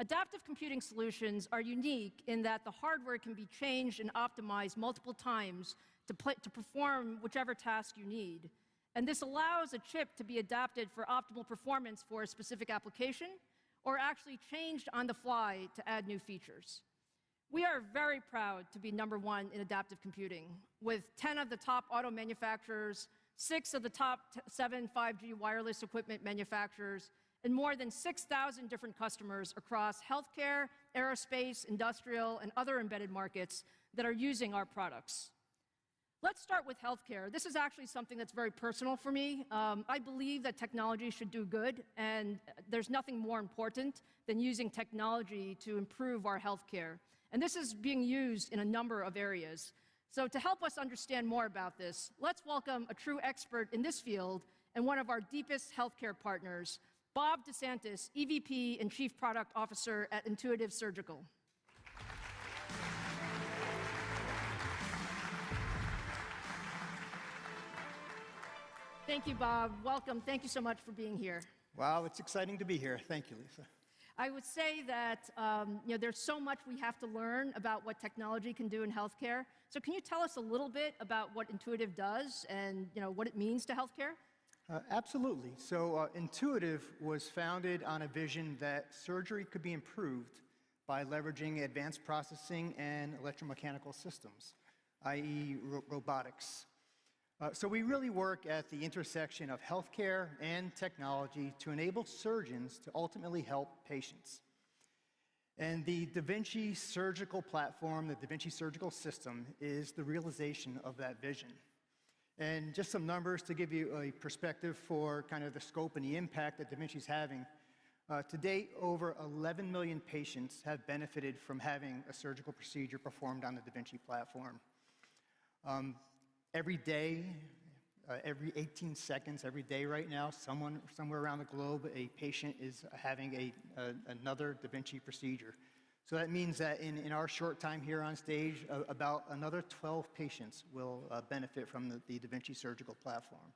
Adaptive computing solutions are unique in that the hardware can be changed and optimized multiple times to perform whichever task you need. And this allows a chip to be adapted for optimal performance for a specific application, or actually changed on the fly to add new features. We are very proud to be #1 in adaptive computing, with 10 of the top auto manufacturers, 6 of the top 7 5G wireless equipment manufacturers, and more than 6,000 different customers across healthcare, aerospace, industrial, and other embedded markets that are using our products. Let's start with healthcare. This is actually something that's very personal for me. I believe that technology should do good, and there's nothing more important than using technology to improve our healthcare. And this is being used in a number of areas. So to help us understand more about this, let's welcome a true expert in this field and one of our deepest healthcare partners, Bob DeSantis, EVP and Chief Product Officer at Intuitive Surgical. Thank you, Bob. Welcome. Thank you so much for being here.
Wow, it's exciting to be here. Thank you, Lisa.
I would say that there's so much we have to learn about what technology can do in healthcare. So can you tell us a little bit about what Intuitive does and what it means to healthcare?
Absolutely. So Intuitive was founded on a vision that surgery could be improved by leveraging advanced processing and electromechanical systems, i.e. robotics. So we really work at the intersection of healthcare and technology to enable surgeons to ultimately help patients. And the Da Vinci surgical platform, the Da Vinci surgical system, is the realization of that vision. And just some numbers to give you a perspective for kind of the scope and the impact that Da Vinci's having. To date, over 11 million patients have benefited from having a surgical procedure performed on the Da Vinci platform. Every day, every 18 seconds, every day right now, somewhere around the globe, a patient is having another Da Vinci procedure. So that means that in our short time here on stage, about another 12 patients will benefit from the Da Vinci surgical platform.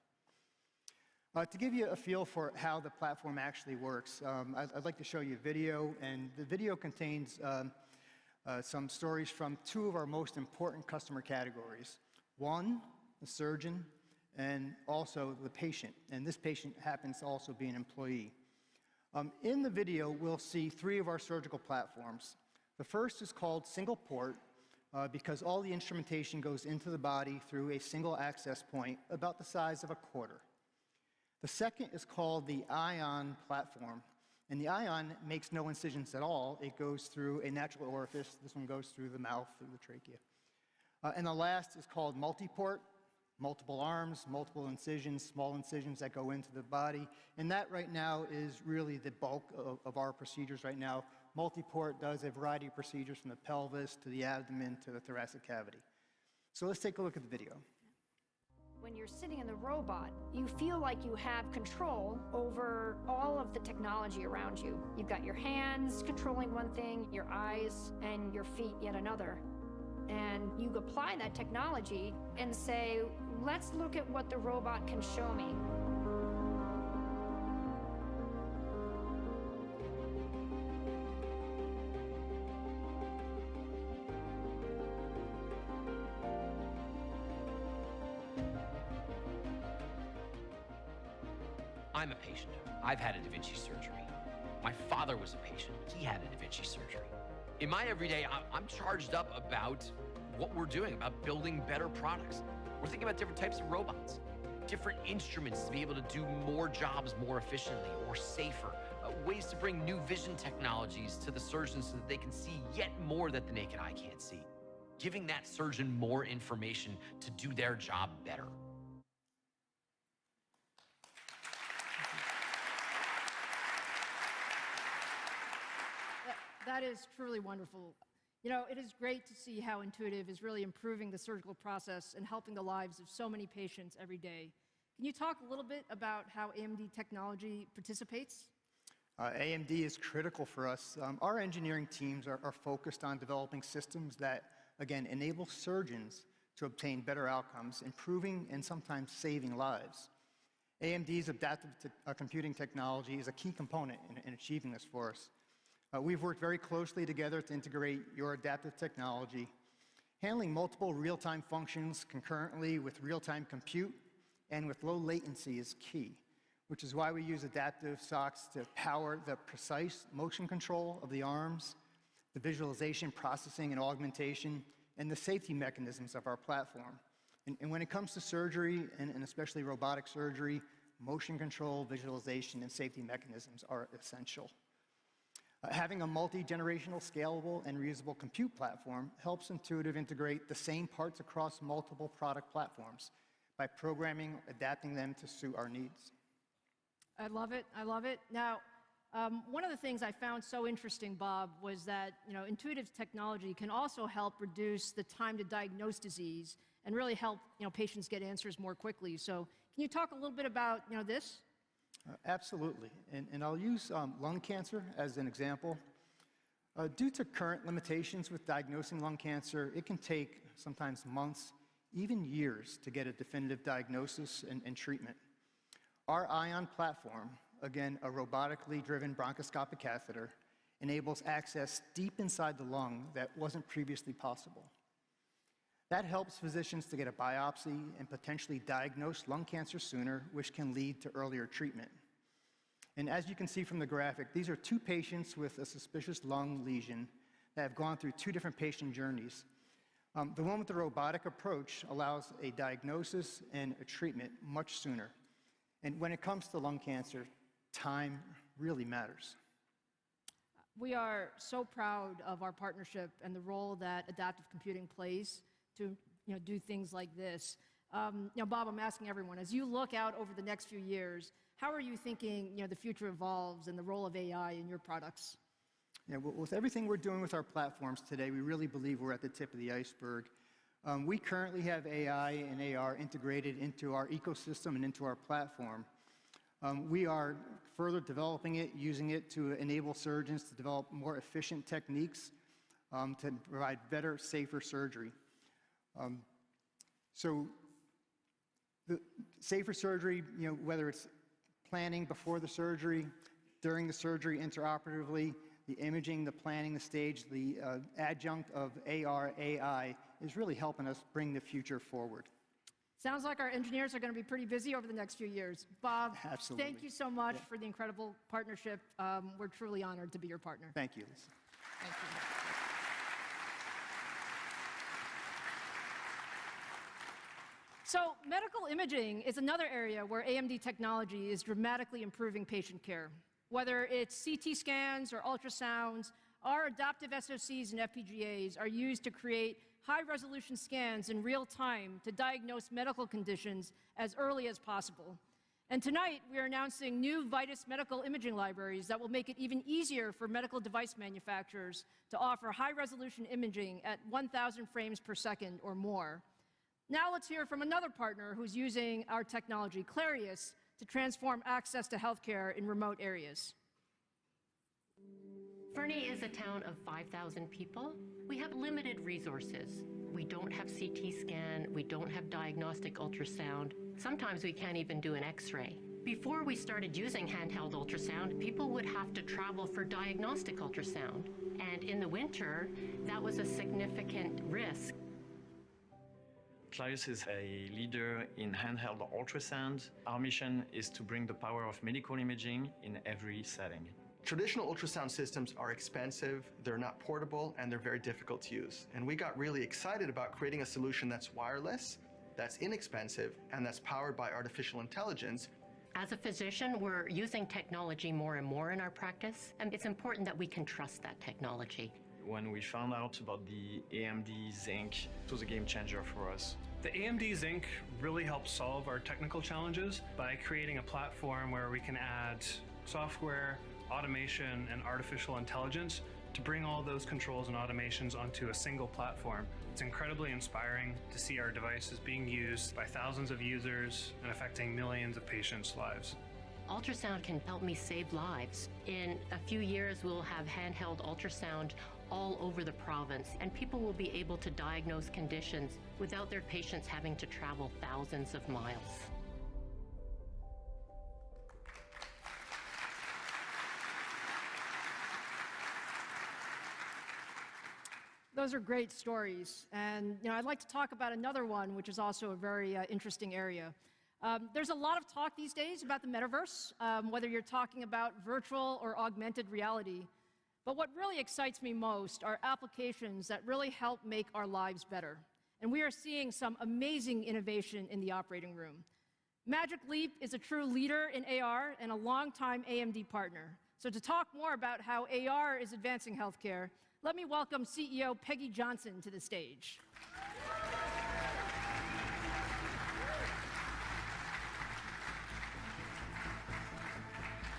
To give you a feel for how the platform actually works, I'd like to show you a video, and the video contains some stories from 2 of our most important customer categories. One the surgeon, and also the patient. And this patient happens to also be an employee. In the video, we'll see 3 of our surgical platforms. The first is called single port because all the instrumentation goes into the body through a single access point about the size of a quarter. The second is called the Ion platform. And the Ion makes no incisions at all. It goes through a natural orifice. This one goes through the mouth, through the trachea. And the last is called multi-port. Multiple arms, multiple incisions, small incisions that go into the body. And that right now is really the bulk of our procedures right now. Multi-port does a variety of procedures from the pelvis to the abdomen to the thoracic cavity. So let's take a look at the video.
When you're sitting in the robot, you feel like you have control over all of the technology around you. You've got your hands controlling one thing, your eyes, and your feet yet another. And you apply that technology and say, let's look at what the robot can show me.
I'm a patient. I've had a Da Vinci surgery. My father was a patient. He had a Da Vinci surgery. In my everyday, I'm charged up about what we're doing, about building better products. We're thinking about different types of robots, different instruments to be able to do more jobs more efficiently or safer, ways to bring new vision technologies to the surgeons so that they can see yet more that the naked eye can't see, giving that surgeon more information to do their job better.
That is truly wonderful. You know, it is great to see how Intuitive is really improving the surgical process and helping the lives of so many patients every day. Can you talk a little bit about how AMD technology participates?
AMD is critical for us. Our engineering teams are focused on developing systems that, again, enable surgeons to obtain better outcomes, improving and sometimes saving lives. AMD's adaptive computing technology is a key component in achieving this for us. We've worked very closely together to integrate your adaptive technology. Handling multiple real-time functions concurrently with real-time compute and with low latency is key, which is why we use adaptive socks to power the precise motion control of the arms, the visualization, processing, and augmentation, and the safety mechanisms of our platform. And when it comes to surgery, and especially robotic surgery, motion control, visualization, and safety mechanisms are essential. Having a multi-generational, scalable, and reusable compute platform helps Intuitive integrate the same parts across multiple product platforms by programming, adapting them to suit our needs.
I love it. I love it. Now, one of the things I found so interesting, Bob, was that Intuitive's technology can also help reduce the time to diagnose disease and really help patients get answers more quickly. So, can you talk a little bit about this?
Absolutely, and I'll use lung cancer as an example. Due to current limitations with diagnosing lung cancer, it can take sometimes months, even years, to get a definitive diagnosis and treatment. Our Ion platform, again, a robotically driven bronchoscopic catheter, enables access deep inside the lung that wasn't previously possible. That helps physicians to get a biopsy and potentially diagnose lung cancer sooner, which can lead to earlier treatment. And as you can see from the graphic, these are 2 patients with a suspicious lung lesion that have gone through 2 different patient journeys. The one with the robotic approach allows a diagnosis and a treatment much sooner. And when it comes to lung cancer, time really matters.
We are so proud of our partnership and the role that adaptive computing plays to do things like this. Bob, I'm asking everyone, as you look out over the next few years, how are you thinking the future evolves and the role of AI in your products?
Yeah, well, with everything we're doing with our platforms today, we really believe we're at the tip of the iceberg. We currently have AI and AR integrated into our ecosystem and into our platform. We are further developing it, using it to enable surgeons to develop more efficient techniques to provide better, safer surgery. So the safer surgery, whether it's planning before the surgery, during the surgery intraoperatively, the imaging, the planning, the stage, the adjunct of AR, AI is really helping us bring the future forward.
Sounds like our engineers are going to be pretty busy over the next few years. Bob,
Absolutely.
thank you so much for the incredible partnership. We're truly honored to be your partner.
Thank you, Lisa.
Thank you. So medical imaging is another area where AMD technology is dramatically improving patient care. Whether it's CT scans or ultrasounds, our adaptive SoCs and FPGAs are used to create high-resolution scans in real time to diagnose medical conditions as early as possible. And tonight, we are announcing new Vitis medical imaging libraries that will make it even easier for medical device manufacturers to offer high-resolution imaging at 1,000 frames per second or more. Now let's hear from another partner who's using our technology, Clarius, to transform access to healthcare in remote areas.
Fernie is a town of 5,000 people. We have limited resources. We don't have CT scan, we don't have diagnostic ultrasound. Sometimes we can't even do an X-ray. Before we started using handheld ultrasound, people would have to travel for diagnostic ultrasound. And in the winter, that was a significant risk.
Clarius is a leader in handheld ultrasound. Our mission is to bring the power of medical imaging in every setting.
Traditional ultrasound systems are expensive, they're not portable, and they're very difficult to use. And we got really excited about creating a solution that's wireless, that's inexpensive, and that's powered by artificial intelligence.
As a physician, we're using technology more and more in our practice, and it's important that we can trust that technology.
When we found out about the AMD Zinc, it was a game changer for us.
The AMD Zinc really helps solve our technical challenges by creating a platform where we can add software, automation, and artificial intelligence to bring all those controls and automations onto a single platform. It's incredibly inspiring to see our devices being used by thousands of users and affecting millions of patients' lives.
Ultrasound can help me save lives. In a few years, we'll have handheld ultrasound all over the province, and people will be able to diagnose conditions without their patients having to travel thousands of miles.
Those are great stories. And I'd like to talk about another one, which is also a very interesting area. There's a lot of talk these days about the metaverse, whether you're talking about virtual or augmented reality. But what really excites me most are applications that really help make our lives better. And we are seeing some amazing innovation in the operating room. Magic Leap is a true leader in AR and a longtime AMD partner. So to talk more about how AR is advancing healthcare, let me welcome CEO Peggy Johnson to the stage.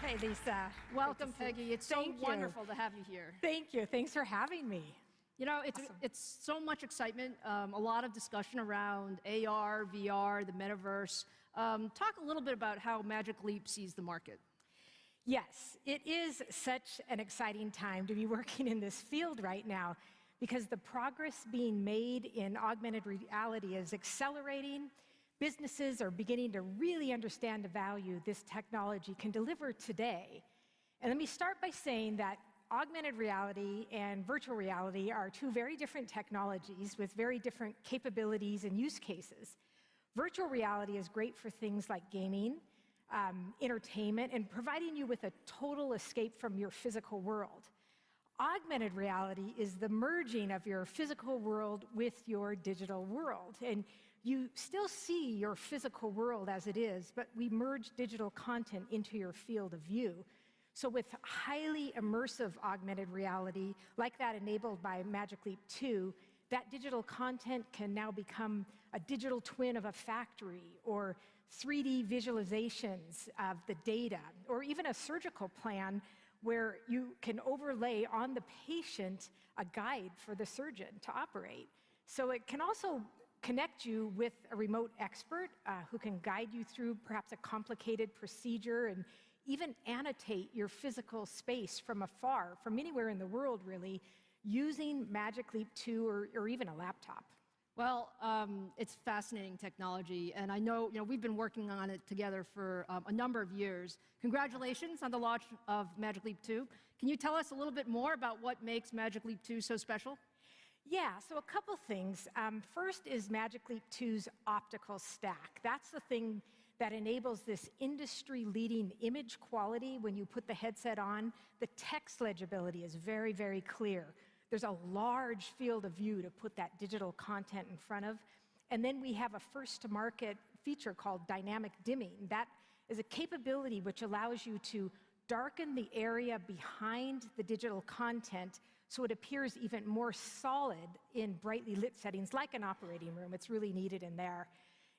Hey, Lisa.
Welcome, Peggy. It's so wonderful to have you here.
Thank you. Thanks for having me.
You know, it's so much excitement, a lot of discussion around AR, VR, the metaverse. Talk a little bit about how Magic Leap sees the market.
Yes, it is such an exciting time to be working in this field right now because the progress being made in augmented reality is accelerating. Businesses are beginning to really understand the value this technology can deliver today. And let me start by saying that augmented reality and virtual reality are two very different technologies with very different capabilities and use cases. Virtual reality is great for things like gaming, entertainment, and providing you with a total escape from your physical world. Augmented reality is the merging of your physical world with your digital world. And you still see your physical world as it is, but we merge digital content into your field of view. So with highly immersive augmented reality, like that enabled by Magic Leap 2, that digital content can now become a digital twin of a factory, or 3D visualizations of the data, or even a surgical plan where you can overlay on the patient a guide for the surgeon to operate. So it can also connect you with a remote expert who can guide you through perhaps a complicated procedure and even annotate your physical space from afar, from anywhere in the world, really, using Magic Leap 2 or even a laptop.
Well, it's fascinating technology, and I know, we've been working on it together for a number of years. Congratulations on the launch of Magic Leap 2. Can you tell us a little bit more about what makes Magic Leap 2 so special?
Yeah, so a couple things. First is Magic Leap 2's optical stack. That's the thing that enables this industry-leading image quality when you put the headset on. The text legibility is very, very clear. There's a large field of view to put that digital content in front of. And then we have a first-to-market feature called dynamic dimming. That is a capability which allows you to darken the area behind the digital content so it appears even more solid in brightly lit settings, like an operating room. It's really needed in there.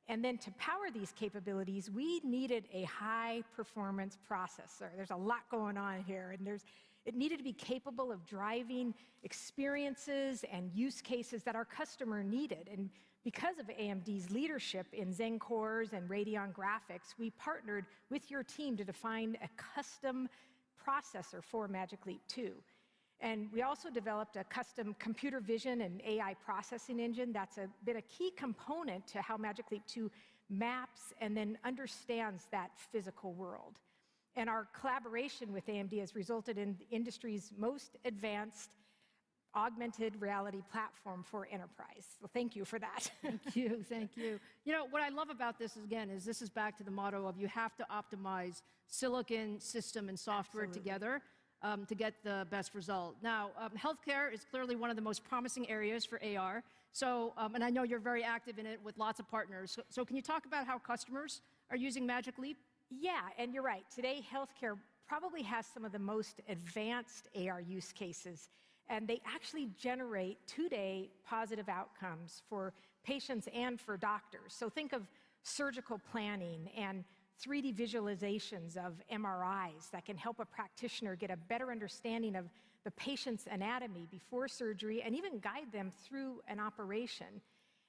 And then to power these capabilities, we needed a high-performance processor. There's a lot going on here, and it needed to be capable of driving experiences and use cases that our customer needed. And because of AMD's leadership in Zen cores and Radeon graphics, we partnered with your team to define a custom processor for Magic Leap 2. And we also developed a custom computer vision and AI processing engine that's been a key component to how Magic Leap 2 maps and then understands that physical world. And our collaboration with AMD has resulted in the industry's most advanced augmented reality platform for enterprise. So thank you for that.
Thank you, thank you. You know, what I love about this, again, is this is back to the motto of you have to optimize silicon, system, and software together to get the best result. Now, healthcare is clearly one of the most promising areas for AR. So, and I know you're very active in it with lots of partners. So can you talk about how customers are using Magic Leap?
Yeah, and you're right. Today, healthcare probably has some of the most advanced AR use cases, and they actually generate two-day positive outcomes for patients and for doctors. So think of surgical planning and 3D visualizations of MRIs that can help a practitioner get a better understanding of the patient's anatomy before surgery and even guide them through an operation.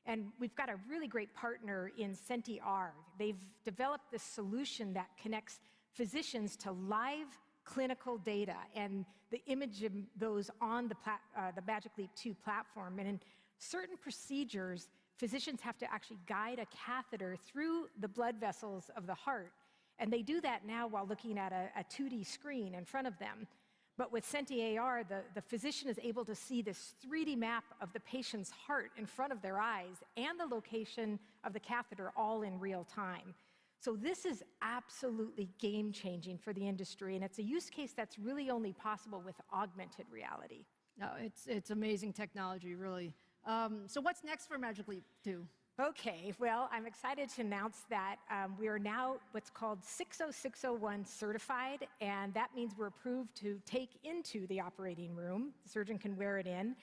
And we've got a really great partner in CentiR. They've developed this solution that connects physicians to live clinical data and the image of those on the Magic Leap 2 platform. And in certain procedures, physicians have to actually guide a catheter through the blood vessels of the heart. And they do that now while looking at a 2D screen in front of them. But with CentiAR, the physician is able to see this 3D map of the patient's heart in front of their eyes and the location of the catheter all in real time. So this is absolutely game-changing for the industry, and it's a use case that's really only possible with augmented reality.
No, it's amazing technology, really. So what's next for Magic Leap 2?
Okay, well, I'm excited to announce that we are now what's called 60601 certified, and that means we're approved to take into the operating room. The surgeon can wear it in,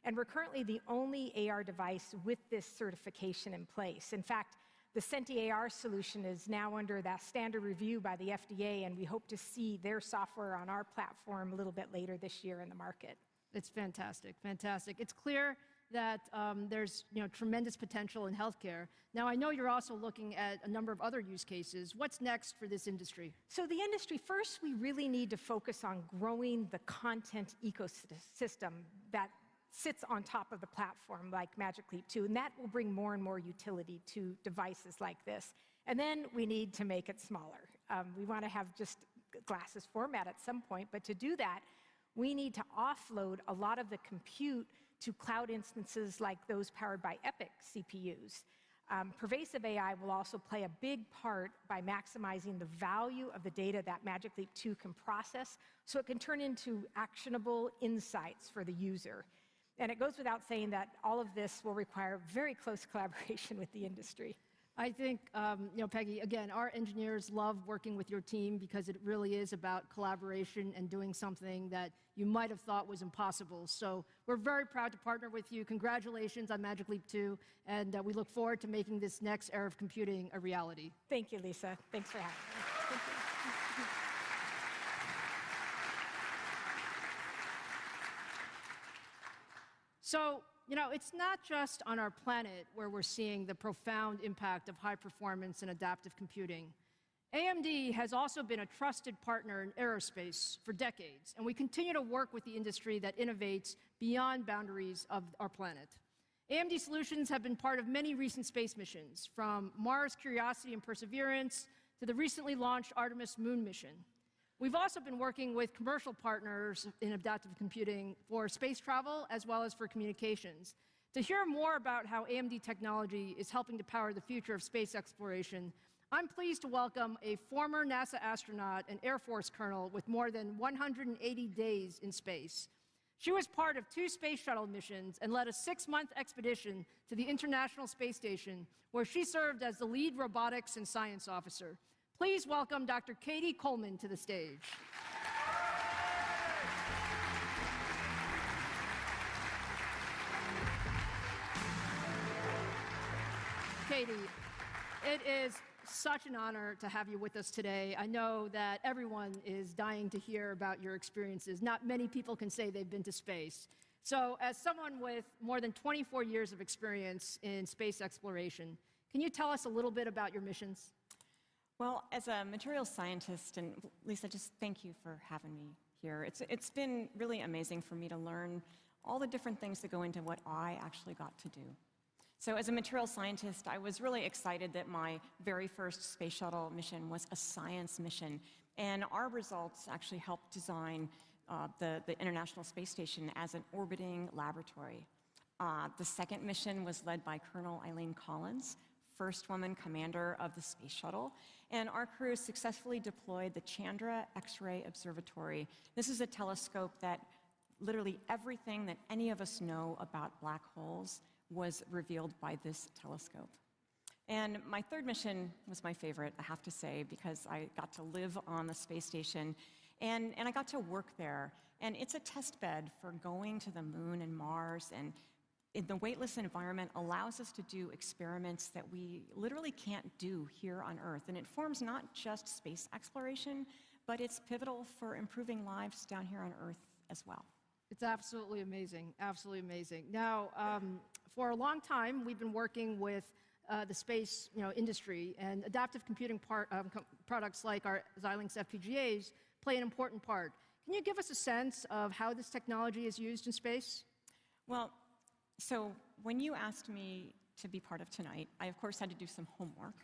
and we're currently the only AR device with this certification in place. In fact, the CentiAR solution is now under that standard review by the FDA, and we hope to see their software on our platform a little bit later this year in the market.
It's fantastic, fantastic. It's clear that there's tremendous potential in healthcare. Now, I know you're also looking at a number of other use cases. What's next for this industry?
So the industry, first, we really need to focus on growing the content ecosystem that sits on top of the platform like Magic Leap 2, and that will bring more and more utility to devices like this. And then we need to make it smaller. We want to have just glasses format at some point, but to do that, we need to offload a lot of the compute to cloud instances like those powered by EPYC CPUs. Pervasive AI will also play a big part by maximizing the value of the data that Magic Leap 2 can process so it can turn into actionable insights for the user. And it goes without saying that all of this will require very close collaboration with the industry.
I think, Peggy, again, our engineers love working with your team because it really is about collaboration and doing something that you might have thought was impossible. So we're very proud to partner with you. Congratulations on Magic Leap 2, and we look forward to making this next era of computing a reality.
Thank you, Lisa. Thanks for having me. Thank you.
So, it's not just on our planet where we're seeing the profound impact of high performance and adaptive computing. AMD has also been a trusted partner in aerospace for decades, and we continue to work with the industry that innovates beyond boundaries of our planet. AMD solutions have been part of many recent space missions, from Mars Curiosity and Perseverance to the recently launched Artemis moon mission. We've also been working with commercial partners in adaptive computing for space travel as well as for communications. To hear more about how AMD technology is helping to power the future of space exploration, I'm pleased to welcome a former NASA astronaut and Air Force colonel with more than 180 days in space. She was part of 2 space shuttle missions and led a 6-month expedition to the International Space Station, where she served as the lead robotics and science officer. Please welcome Dr. Katie Coleman to the stage. Katie, it is such an honor to have you with us today. I know that everyone is dying to hear about your experiences. Not many people can say they've been to space. So as someone with more than 24 years of experience in space exploration, can you tell us a little bit about your missions?
Well, as a materials scientist, and Lisa, just thank you for having me here. It's been really amazing for me to learn all the different things that go into what I actually got to do. So as a materials scientist, I was really excited that my very first space shuttle mission was a science mission, and our results actually helped design the International Space Station as an orbiting laboratory. The second mission was led by Colonel Eileen Collins, first woman commander of the space shuttle, and our crew successfully deployed the Chandra X-ray Observatory. This is a telescope that literally everything that any of us know about black holes was revealed by this telescope. And my third mission was my favorite, I have to say, because I got to live on the space station and I got to work there. And it's a test bed for going to the moon and Mars, and the weightless environment allows us to do experiments that we literally can't do here on Earth. And it forms not just space exploration, but it's pivotal for improving lives down here on Earth as well.
It's absolutely amazing, absolutely amazing. Now, for a long time, we've been working with the space industry, and adaptive computing products like our Xilinx FPGAs play an important part. Can you give us a sense of how this technology is used in space?
Well, so when you asked me to be part of tonight, I of course had to do some homework.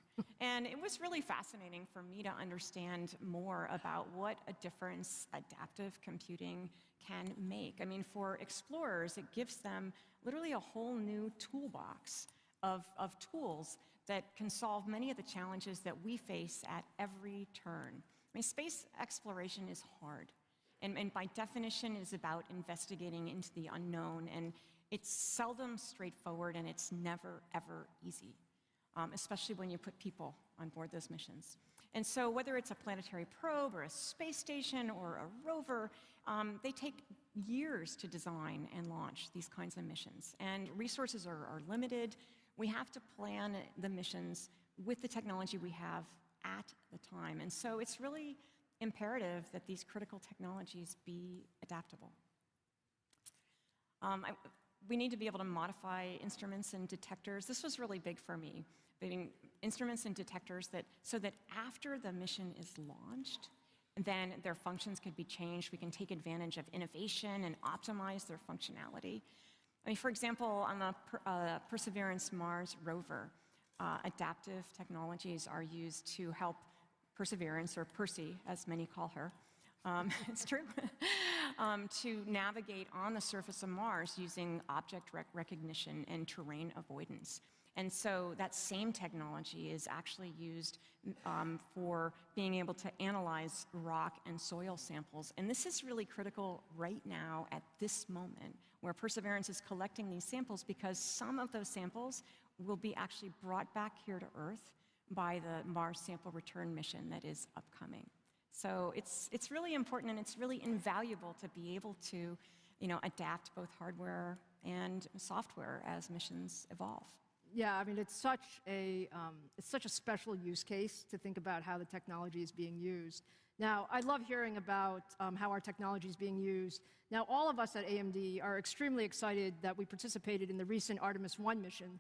And it was really fascinating for me to understand more about what a difference adaptive computing can make. I mean, for explorers, it gives them literally a whole new toolbox of tools that can solve many of the challenges that we face at every turn. I mean, space exploration is hard. And by definition, it is about investigating into the unknown. And it's seldom straightforward, and it's never, ever easy, especially when you put people on board those missions. And so whether it's a planetary probe or a space station or a rover, they take years to design and launch these kinds of missions. And resources are limited. We have to plan the missions with the technology we have at the time. And so it's really imperative that these critical technologies be adaptable. We need to be able to modify instruments and detectors. This was really big for me, building instruments and detectors so that after the mission is launched, then their functions could be changed. We can take advantage of innovation and optimize their functionality. I mean, for example, on the Perseverance Mars rover, adaptive technologies are used to help Perseverance, or Percy, as many call her, it's true, to navigate on the surface of Mars using object recognition and terrain avoidance. And so that same technology is actually used for being able to analyze rock and soil samples. And this is really critical right now at this moment, where Perseverance is collecting these samples, because some of those samples will be actually brought back here to Earth by the Mars Sample Return mission that is upcoming. So it's really important, and it's really invaluable to be able to, adapt both hardware and software as missions evolve.
Yeah, I mean, it's such a special use case to think about how the technology is being used. Now, I love hearing about how our technology is being used. Now, all of us at AMD are extremely excited that we participated in the recent Artemis 1 mission.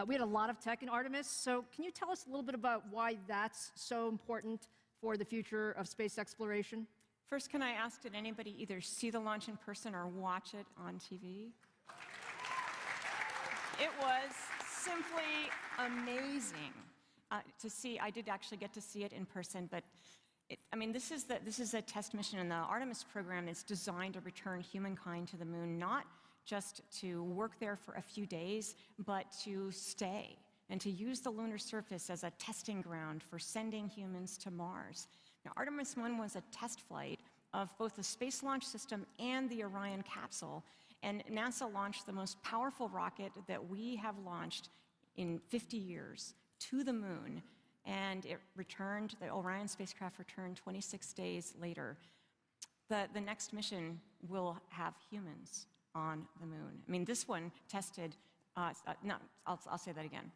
We had a lot of tech in Artemis, so can you tell us a little bit about why that's so important for the future of space exploration?
First, can I ask, did anybody either see the launch in person or watch it on TV? It was simply amazing to see. I did actually get to see it in person, but I mean, this is a test mission in the Artemis program that's designed to return humankind to the moon, not just to work there for a few days, but to stay and to use the lunar surface as a testing ground for sending humans to Mars. Now, Artemis 1 was a test flight of both the Space Launch System and the Orion capsule, and NASA launched the most powerful rocket that we have launched in 50 years to the moon, and it returned, the Orion spacecraft returned 26 days later. The next mission will have humans on the moon. I mean, this one tested, no, I'll say that again.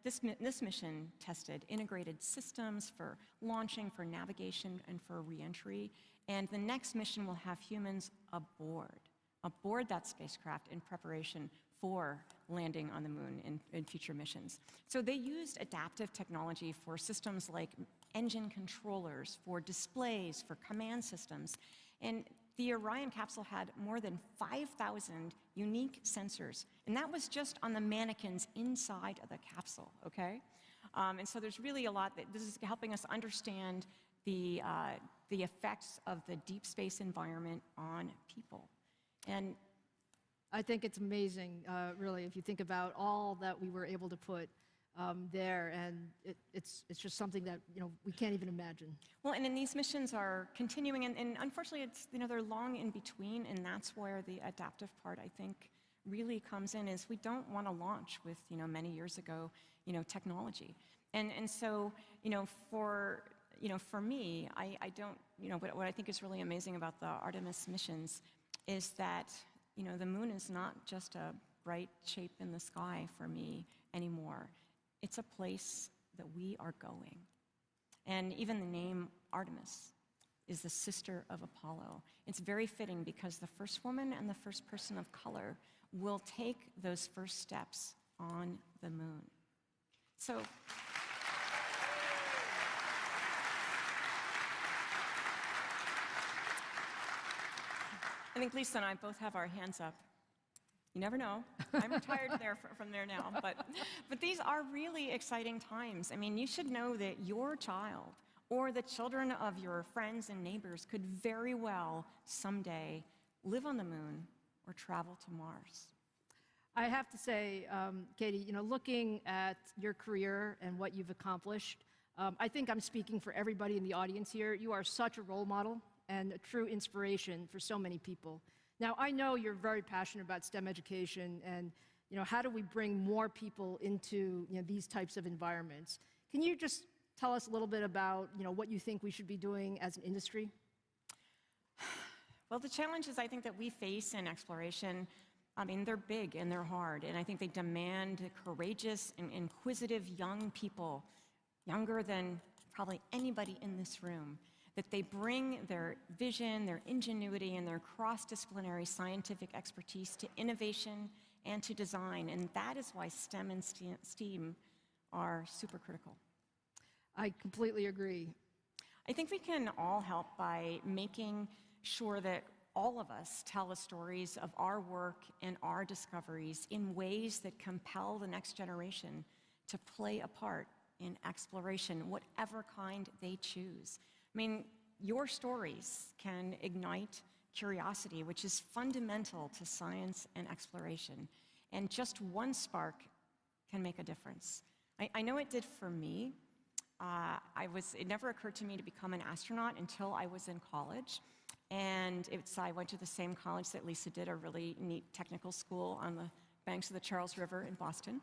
This mission tested integrated systems for launching, for navigation, and for reentry. And the next mission will have humans aboard that spacecraft in preparation for landing on the moon in future missions. So they used adaptive technology for systems like engine controllers, for displays, for command systems. And the Orion capsule had more than 5,000 unique sensors, and that was just on the mannequins inside of the capsule, okay? And so there's really a lot that this is helping us understand the effects of the deep space environment on people. And
I think it's amazing, really, if you think about all that we were able to put there, and it's just something that we can't even imagine.
Well, and then these missions are continuing, and unfortunately, it's they're long in between, and that's where the adaptive part, I think, really comes in. Is we don't want to launch with many years ago technology, and so for me, I don't what I think is really amazing about the Artemis missions is that the moon is not just a bright shape in the sky for me anymore. It's a place that we are going. And even the name Artemis is the sister of Apollo. It's very fitting because the first woman and the first person of color will take those first steps on the moon. So, I think Lisa and I both have our hands up. You never know. I'm retired from there now. But these are really exciting times. I mean, you should know that your child or the children of your friends and neighbors could very well someday live on the moon or travel to Mars.
I have to say, Katie, looking at your career and what you've accomplished, I think I'm speaking for everybody in the audience here. You are such a role model and a true inspiration for so many people. Now, I know you're very passionate about STEM education and, how do we bring more people into, these types of environments? Can you just tell us a little bit about, what you think we should be doing as an industry?
Well, the challenges I think that we face in exploration, I mean, they're big and they're hard, and I think they demand courageous and inquisitive young people, younger than probably anybody in this room, that they bring their vision, their ingenuity, and their cross-disciplinary scientific expertise to innovation and to design. And that is why STEM and STEAM are super critical.
I completely agree.
I think we can all help by making sure that all of us tell the stories of our work and our discoveries in ways that compel the next generation to play a part in exploration, whatever kind they choose. I mean, your stories can ignite curiosity, which is fundamental to science and exploration. And just one spark can make a difference. I know it did for me. It never occurred to me to become an astronaut until I was in college. And I went to the same college that Lisa did, a really neat technical school on the banks of the Charles River in Boston.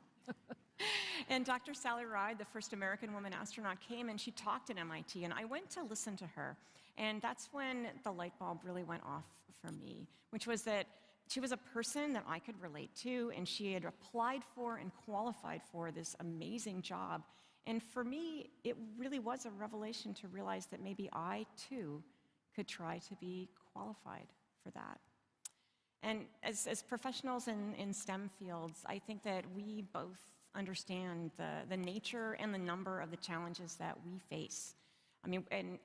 And Dr. Sally Ride, the first American woman astronaut, came and she talked at MIT, and I went to listen to her. And that's when the light bulb really went off for me, which was that she was a person that I could relate to, and she had applied for and qualified for this amazing job. And for me, it really was a revelation to realize that maybe I, too, could try to be qualified for that. And as professionals in STEM fields, I think that we both understand the nature and the number of the challenges that we face. I mean, and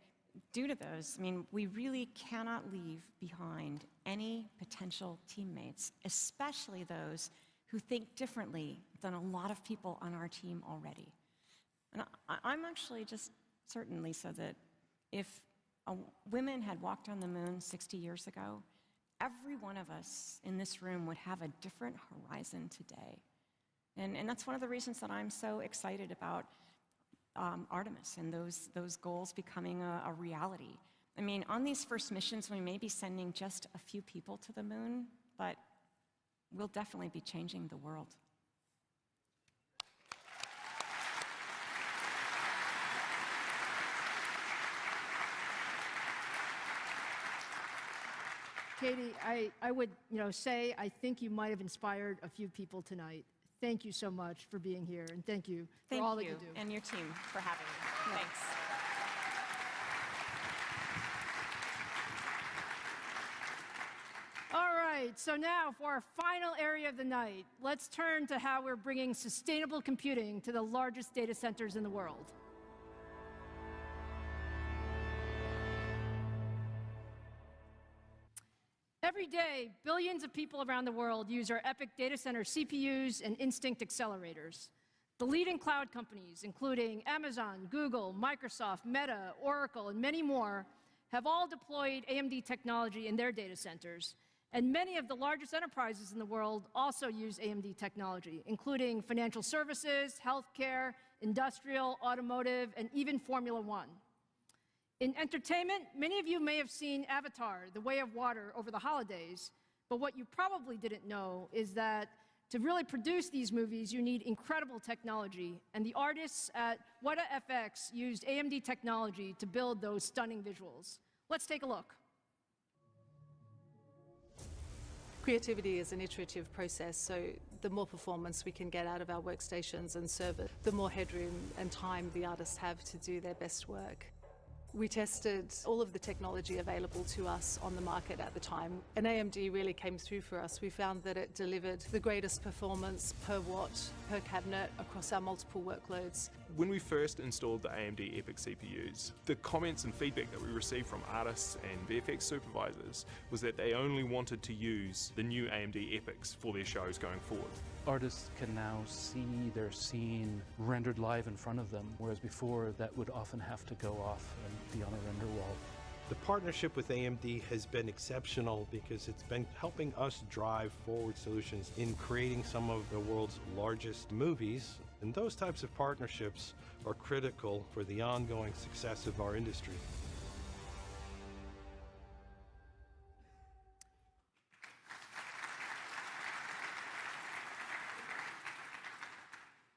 due to those, I mean, we really cannot leave behind any potential teammates, especially those who think differently than a lot of people on our team already. And I'm actually just certain, Lisa, that If women had walked on the moon 60 years ago, every one of us in this room would have a different horizon today. And that's one of the reasons that I'm so excited about Artemis and those goals becoming a reality. I mean, on these first missions, we may be sending just a few people to the moon, but we'll definitely be changing the world.
Katie, I would say I think you might have inspired a few people tonight. Thank you so much for being here, and thank you for all that you do.
And your team for having me.
Yeah.
Thanks.
All right, so now for our final area of the night, let's turn to how we're bringing sustainable computing to the largest data centers in the world. Every day, billions of people around the world use our EPYC data center CPUs and Instinct accelerators. The leading cloud companies, including Amazon, Google, Microsoft, Meta, Oracle, and many more, have all deployed AMD technology in their data centers. And many of the largest enterprises in the world also use AMD technology, including financial services, healthcare, industrial, automotive, and even Formula One. In entertainment, many of you may have seen Avatar, The Way of Water, over the holidays, but what you probably didn't know is that to really produce these movies, you need incredible technology, and the artists at Weta FX used AMD technology to build those stunning visuals. Let's take a look.
Creativity is an iterative process, so the more performance we can get out of our workstations and servers, the more headroom and time the artists have to do their best work. We tested all of the technology available to us on the market at the time, and AMD really came through for us. We found that it delivered the greatest performance per watt, per cabinet across our multiple workloads.
When we first installed the AMD EPYC CPUs, the comments and feedback that we received from artists and VFX supervisors was that they only wanted to use the new AMD EPYCs for their shows going forward.
Artists can now see their scene rendered live in front of them, whereas before that would often have to go off and be on a render wall.
The partnership with AMD has been exceptional because it's been helping us drive forward solutions in creating some of the world's largest movies, and those types of partnerships are critical for the ongoing success of our industry.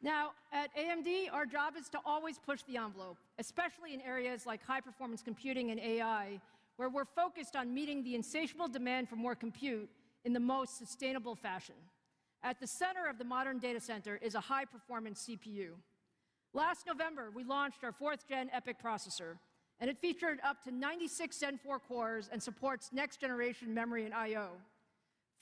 Now, at AMD, our job is to always push the envelope, especially in areas like high-performance computing and AI, where we're focused on meeting the insatiable demand for more compute in the most sustainable fashion. At the center of the modern data center is a high-performance CPU. Last November, we launched our 4th-gen EPYC processor, and it featured up to 96 Zen 4 cores and supports next-generation memory and I/O.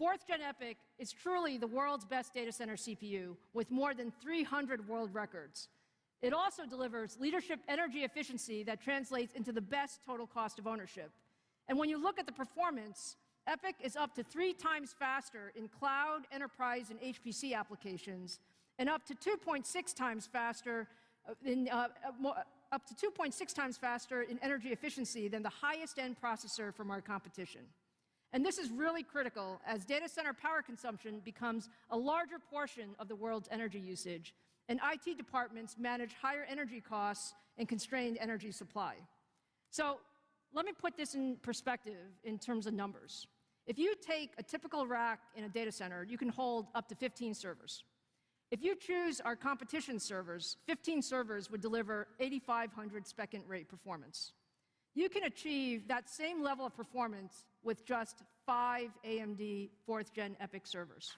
4th-gen EPYC is truly the world's best data center CPU with more than 300 world records. It also delivers leadership energy efficiency that translates into the best total cost of ownership. And when you look at the performance, EPYC is up to 3 times faster in cloud, enterprise, and HPC applications, and up to 2.6 times faster in energy efficiency than the highest-end processor from our competition. And this is really critical as data center power consumption becomes a larger portion of the world's energy usage, and IT departments manage higher energy costs and constrained energy supply. So let me put this in perspective in terms of numbers. If you take a typical rack in a data center, you can hold up to 15 servers. If you choose our competition servers, 15 servers would deliver 8,500 second rate performance. You can achieve that same level of performance with just 5 AMD 4th-gen EPYC servers.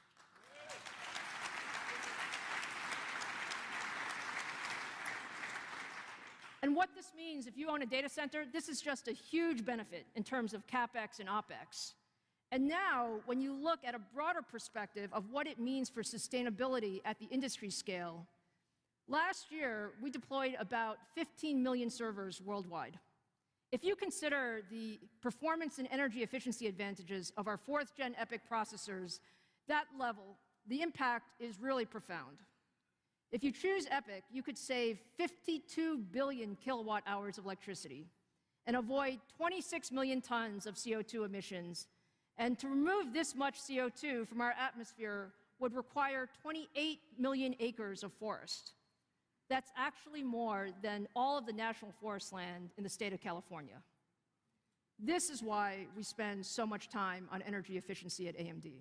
And what this means, if you own a data center, this is just a huge benefit in terms of CapEx and OpEx. And now, when you look at a broader perspective of what it means for sustainability at the industry scale, last year we deployed about 15 million servers worldwide. If you consider the performance and energy efficiency advantages of our 4th-gen EPYC processors, that level, the impact is really profound. If you choose EPYC, you could save 52 billion kilowatt hours of electricity. and avoid 26 million tons of CO2 emissions. And to remove this much CO2 from our atmosphere would require 28 million acres of forest. That's actually more than all of the national forest land in the state of California. This is why we spend so much time on energy efficiency at AMD.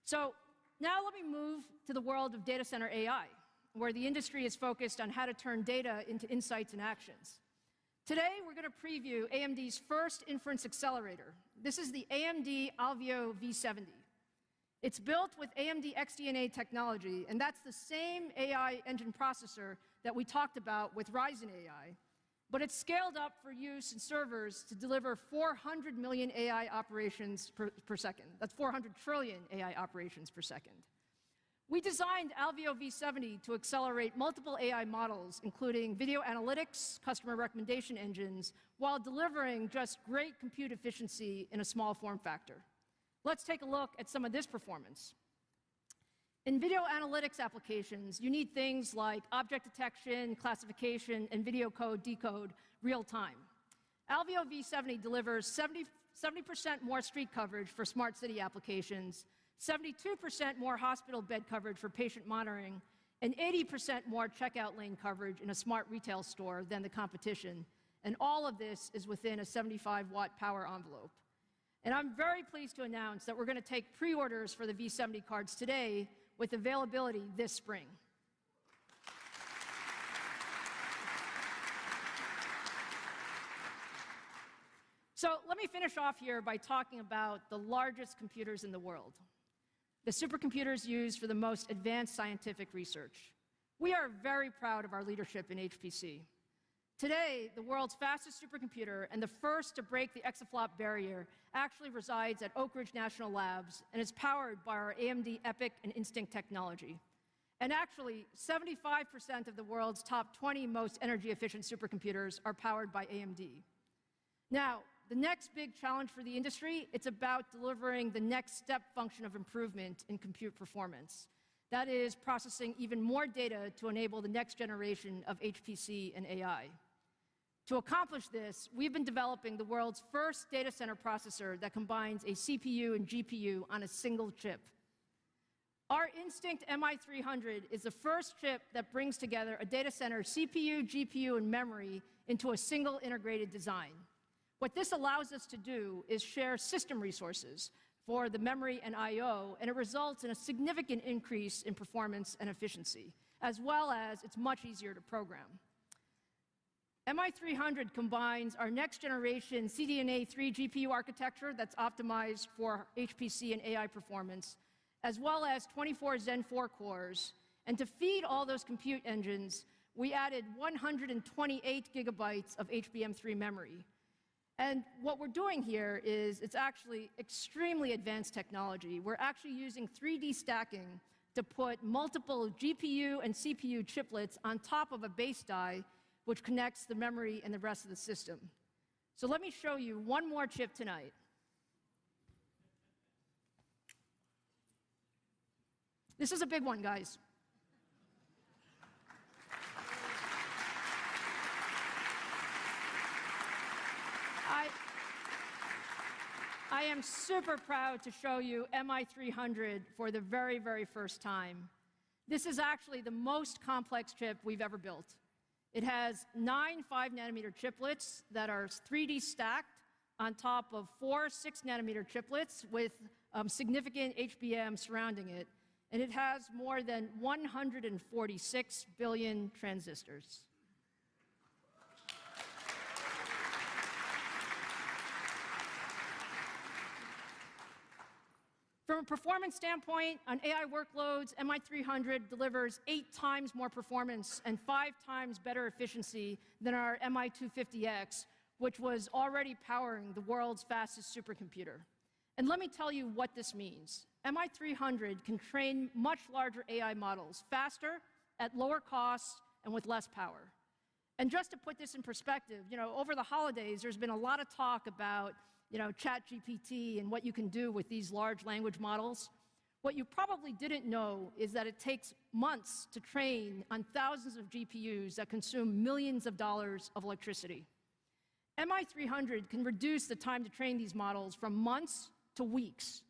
So now let me move to the world of data center AI, where the industry is focused on how to turn data into insights and actions. Today, we're going to preview AMD's first inference accelerator. This is the AMD Alveo V70. It's built with AMD XDNA technology, and that's the same AI engine processor that we talked about with Ryzen AI, but it's scaled up for use in servers to deliver 400 million AI operations per second. That's 400 trillion AI operations per second. We designed Alveo V70 to accelerate multiple AI models, including video analytics, customer recommendation engines, while delivering just great compute efficiency in a small form factor. Let's take a look at some of this performance. In video analytics applications, you need things like object detection, classification, and video code decode real time. Alveo V70 delivers 70% more street coverage for smart city applications, 72% more hospital bed coverage for patient monitoring, and 80% more checkout lane coverage in a smart retail store than the competition. And all of this is within a 75-watt power envelope. And I'm very pleased to announce that we're going to take pre-orders for the V70 cards today with availability this spring. So let me finish off here by talking about the largest computers in the world, the supercomputers used for the most advanced scientific research. We are very proud of our leadership in HPC. Today, the world's fastest supercomputer and the first to break the exaflop barrier actually resides at Oak Ridge National Labs and is powered by our AMD EPYC and Instinct technology. And actually, 75% of the world's top 20 most energy-efficient supercomputers are powered by AMD. Now, the next big challenge for the industry, it's about delivering the next step function of improvement in compute performance. That is processing even more data to enable the next generation of HPC and AI. To accomplish this, we've been developing the world's first data center processor that combines a CPU and GPU on a single chip. Our Instinct MI300 is the first chip that brings together a data center CPU, GPU, and memory into a single integrated design. What this allows us to do is share system resources for the memory and I/O, and it results in a significant increase in performance and efficiency, as well as it's much easier to program. MI300 combines our next-generation CDNA 3 GPU architecture that's optimized for HPC and AI performance, as well as 24 Zen 4 cores. And to feed all those compute engines, we added 128 gigabytes of HBM3 memory. And what we're doing here is it's actually extremely advanced technology. We're actually using 3D stacking to put multiple GPU and CPU chiplets on top of a base die, which connects the memory and the rest of the system. So let me show you one more chip tonight. This is a big one, guys. I am super proud to show you MI300 for the very, very first time. This is actually the most complex chip we've ever built. It has 9 5-nanometer chiplets that are 3D stacked on top of 4 6-nanometer chiplets with significant HBM surrounding it. And it has more than 146 billion transistors. From a performance standpoint, on AI workloads, MI300 delivers 8 times more performance and 5 times better efficiency than our MI250X, which was already powering the world's fastest supercomputer. And let me tell you what this means. MI300 can train much larger AI models faster, at lower costs, and with less power. And just to put this in perspective, over the holidays, there's been a lot of talk about ChatGPT and what you can do with these large language models. What you probably didn't know is that it takes months to train on thousands of GPUs that consume millions of dollars of electricity. MI300 can reduce the time to train these models from months to weeks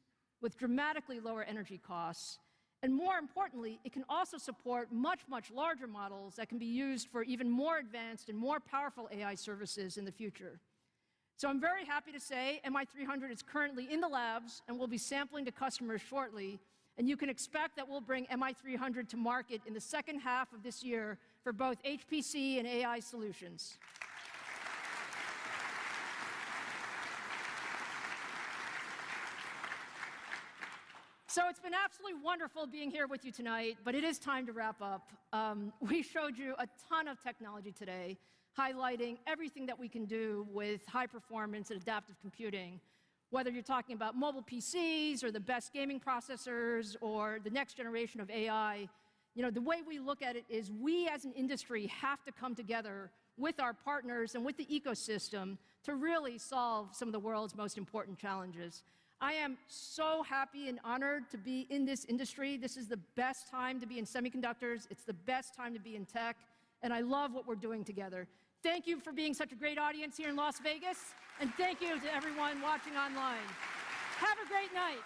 with dramatically lower energy costs. And more importantly, it can also support much, much larger models that can be used for even more advanced and more powerful AI services in the future. So I'm very happy to say MI300 is currently in the labs and will be sampling to customers shortly. And you can expect that we'll bring MI300 to market in the second half of this year for both HPC and AI solutions. So it's been absolutely wonderful being here with you tonight, but it is time to wrap up. We showed you a ton of technology today, highlighting everything that we can do with high performance and adaptive computing. Whether you're talking about mobile PCs or the best gaming processors or the next generation of AI, the way we look at it is we as an industry have to come together with our partners and with the ecosystem to really solve some of the world's most important challenges. I am so happy and honored to be in this industry. This is the best time to be in semiconductors. It's the best time to be in tech, and I love what we're doing together. Thank you for being such a great audience here in Las Vegas, and thank you to everyone watching online. Have a great night.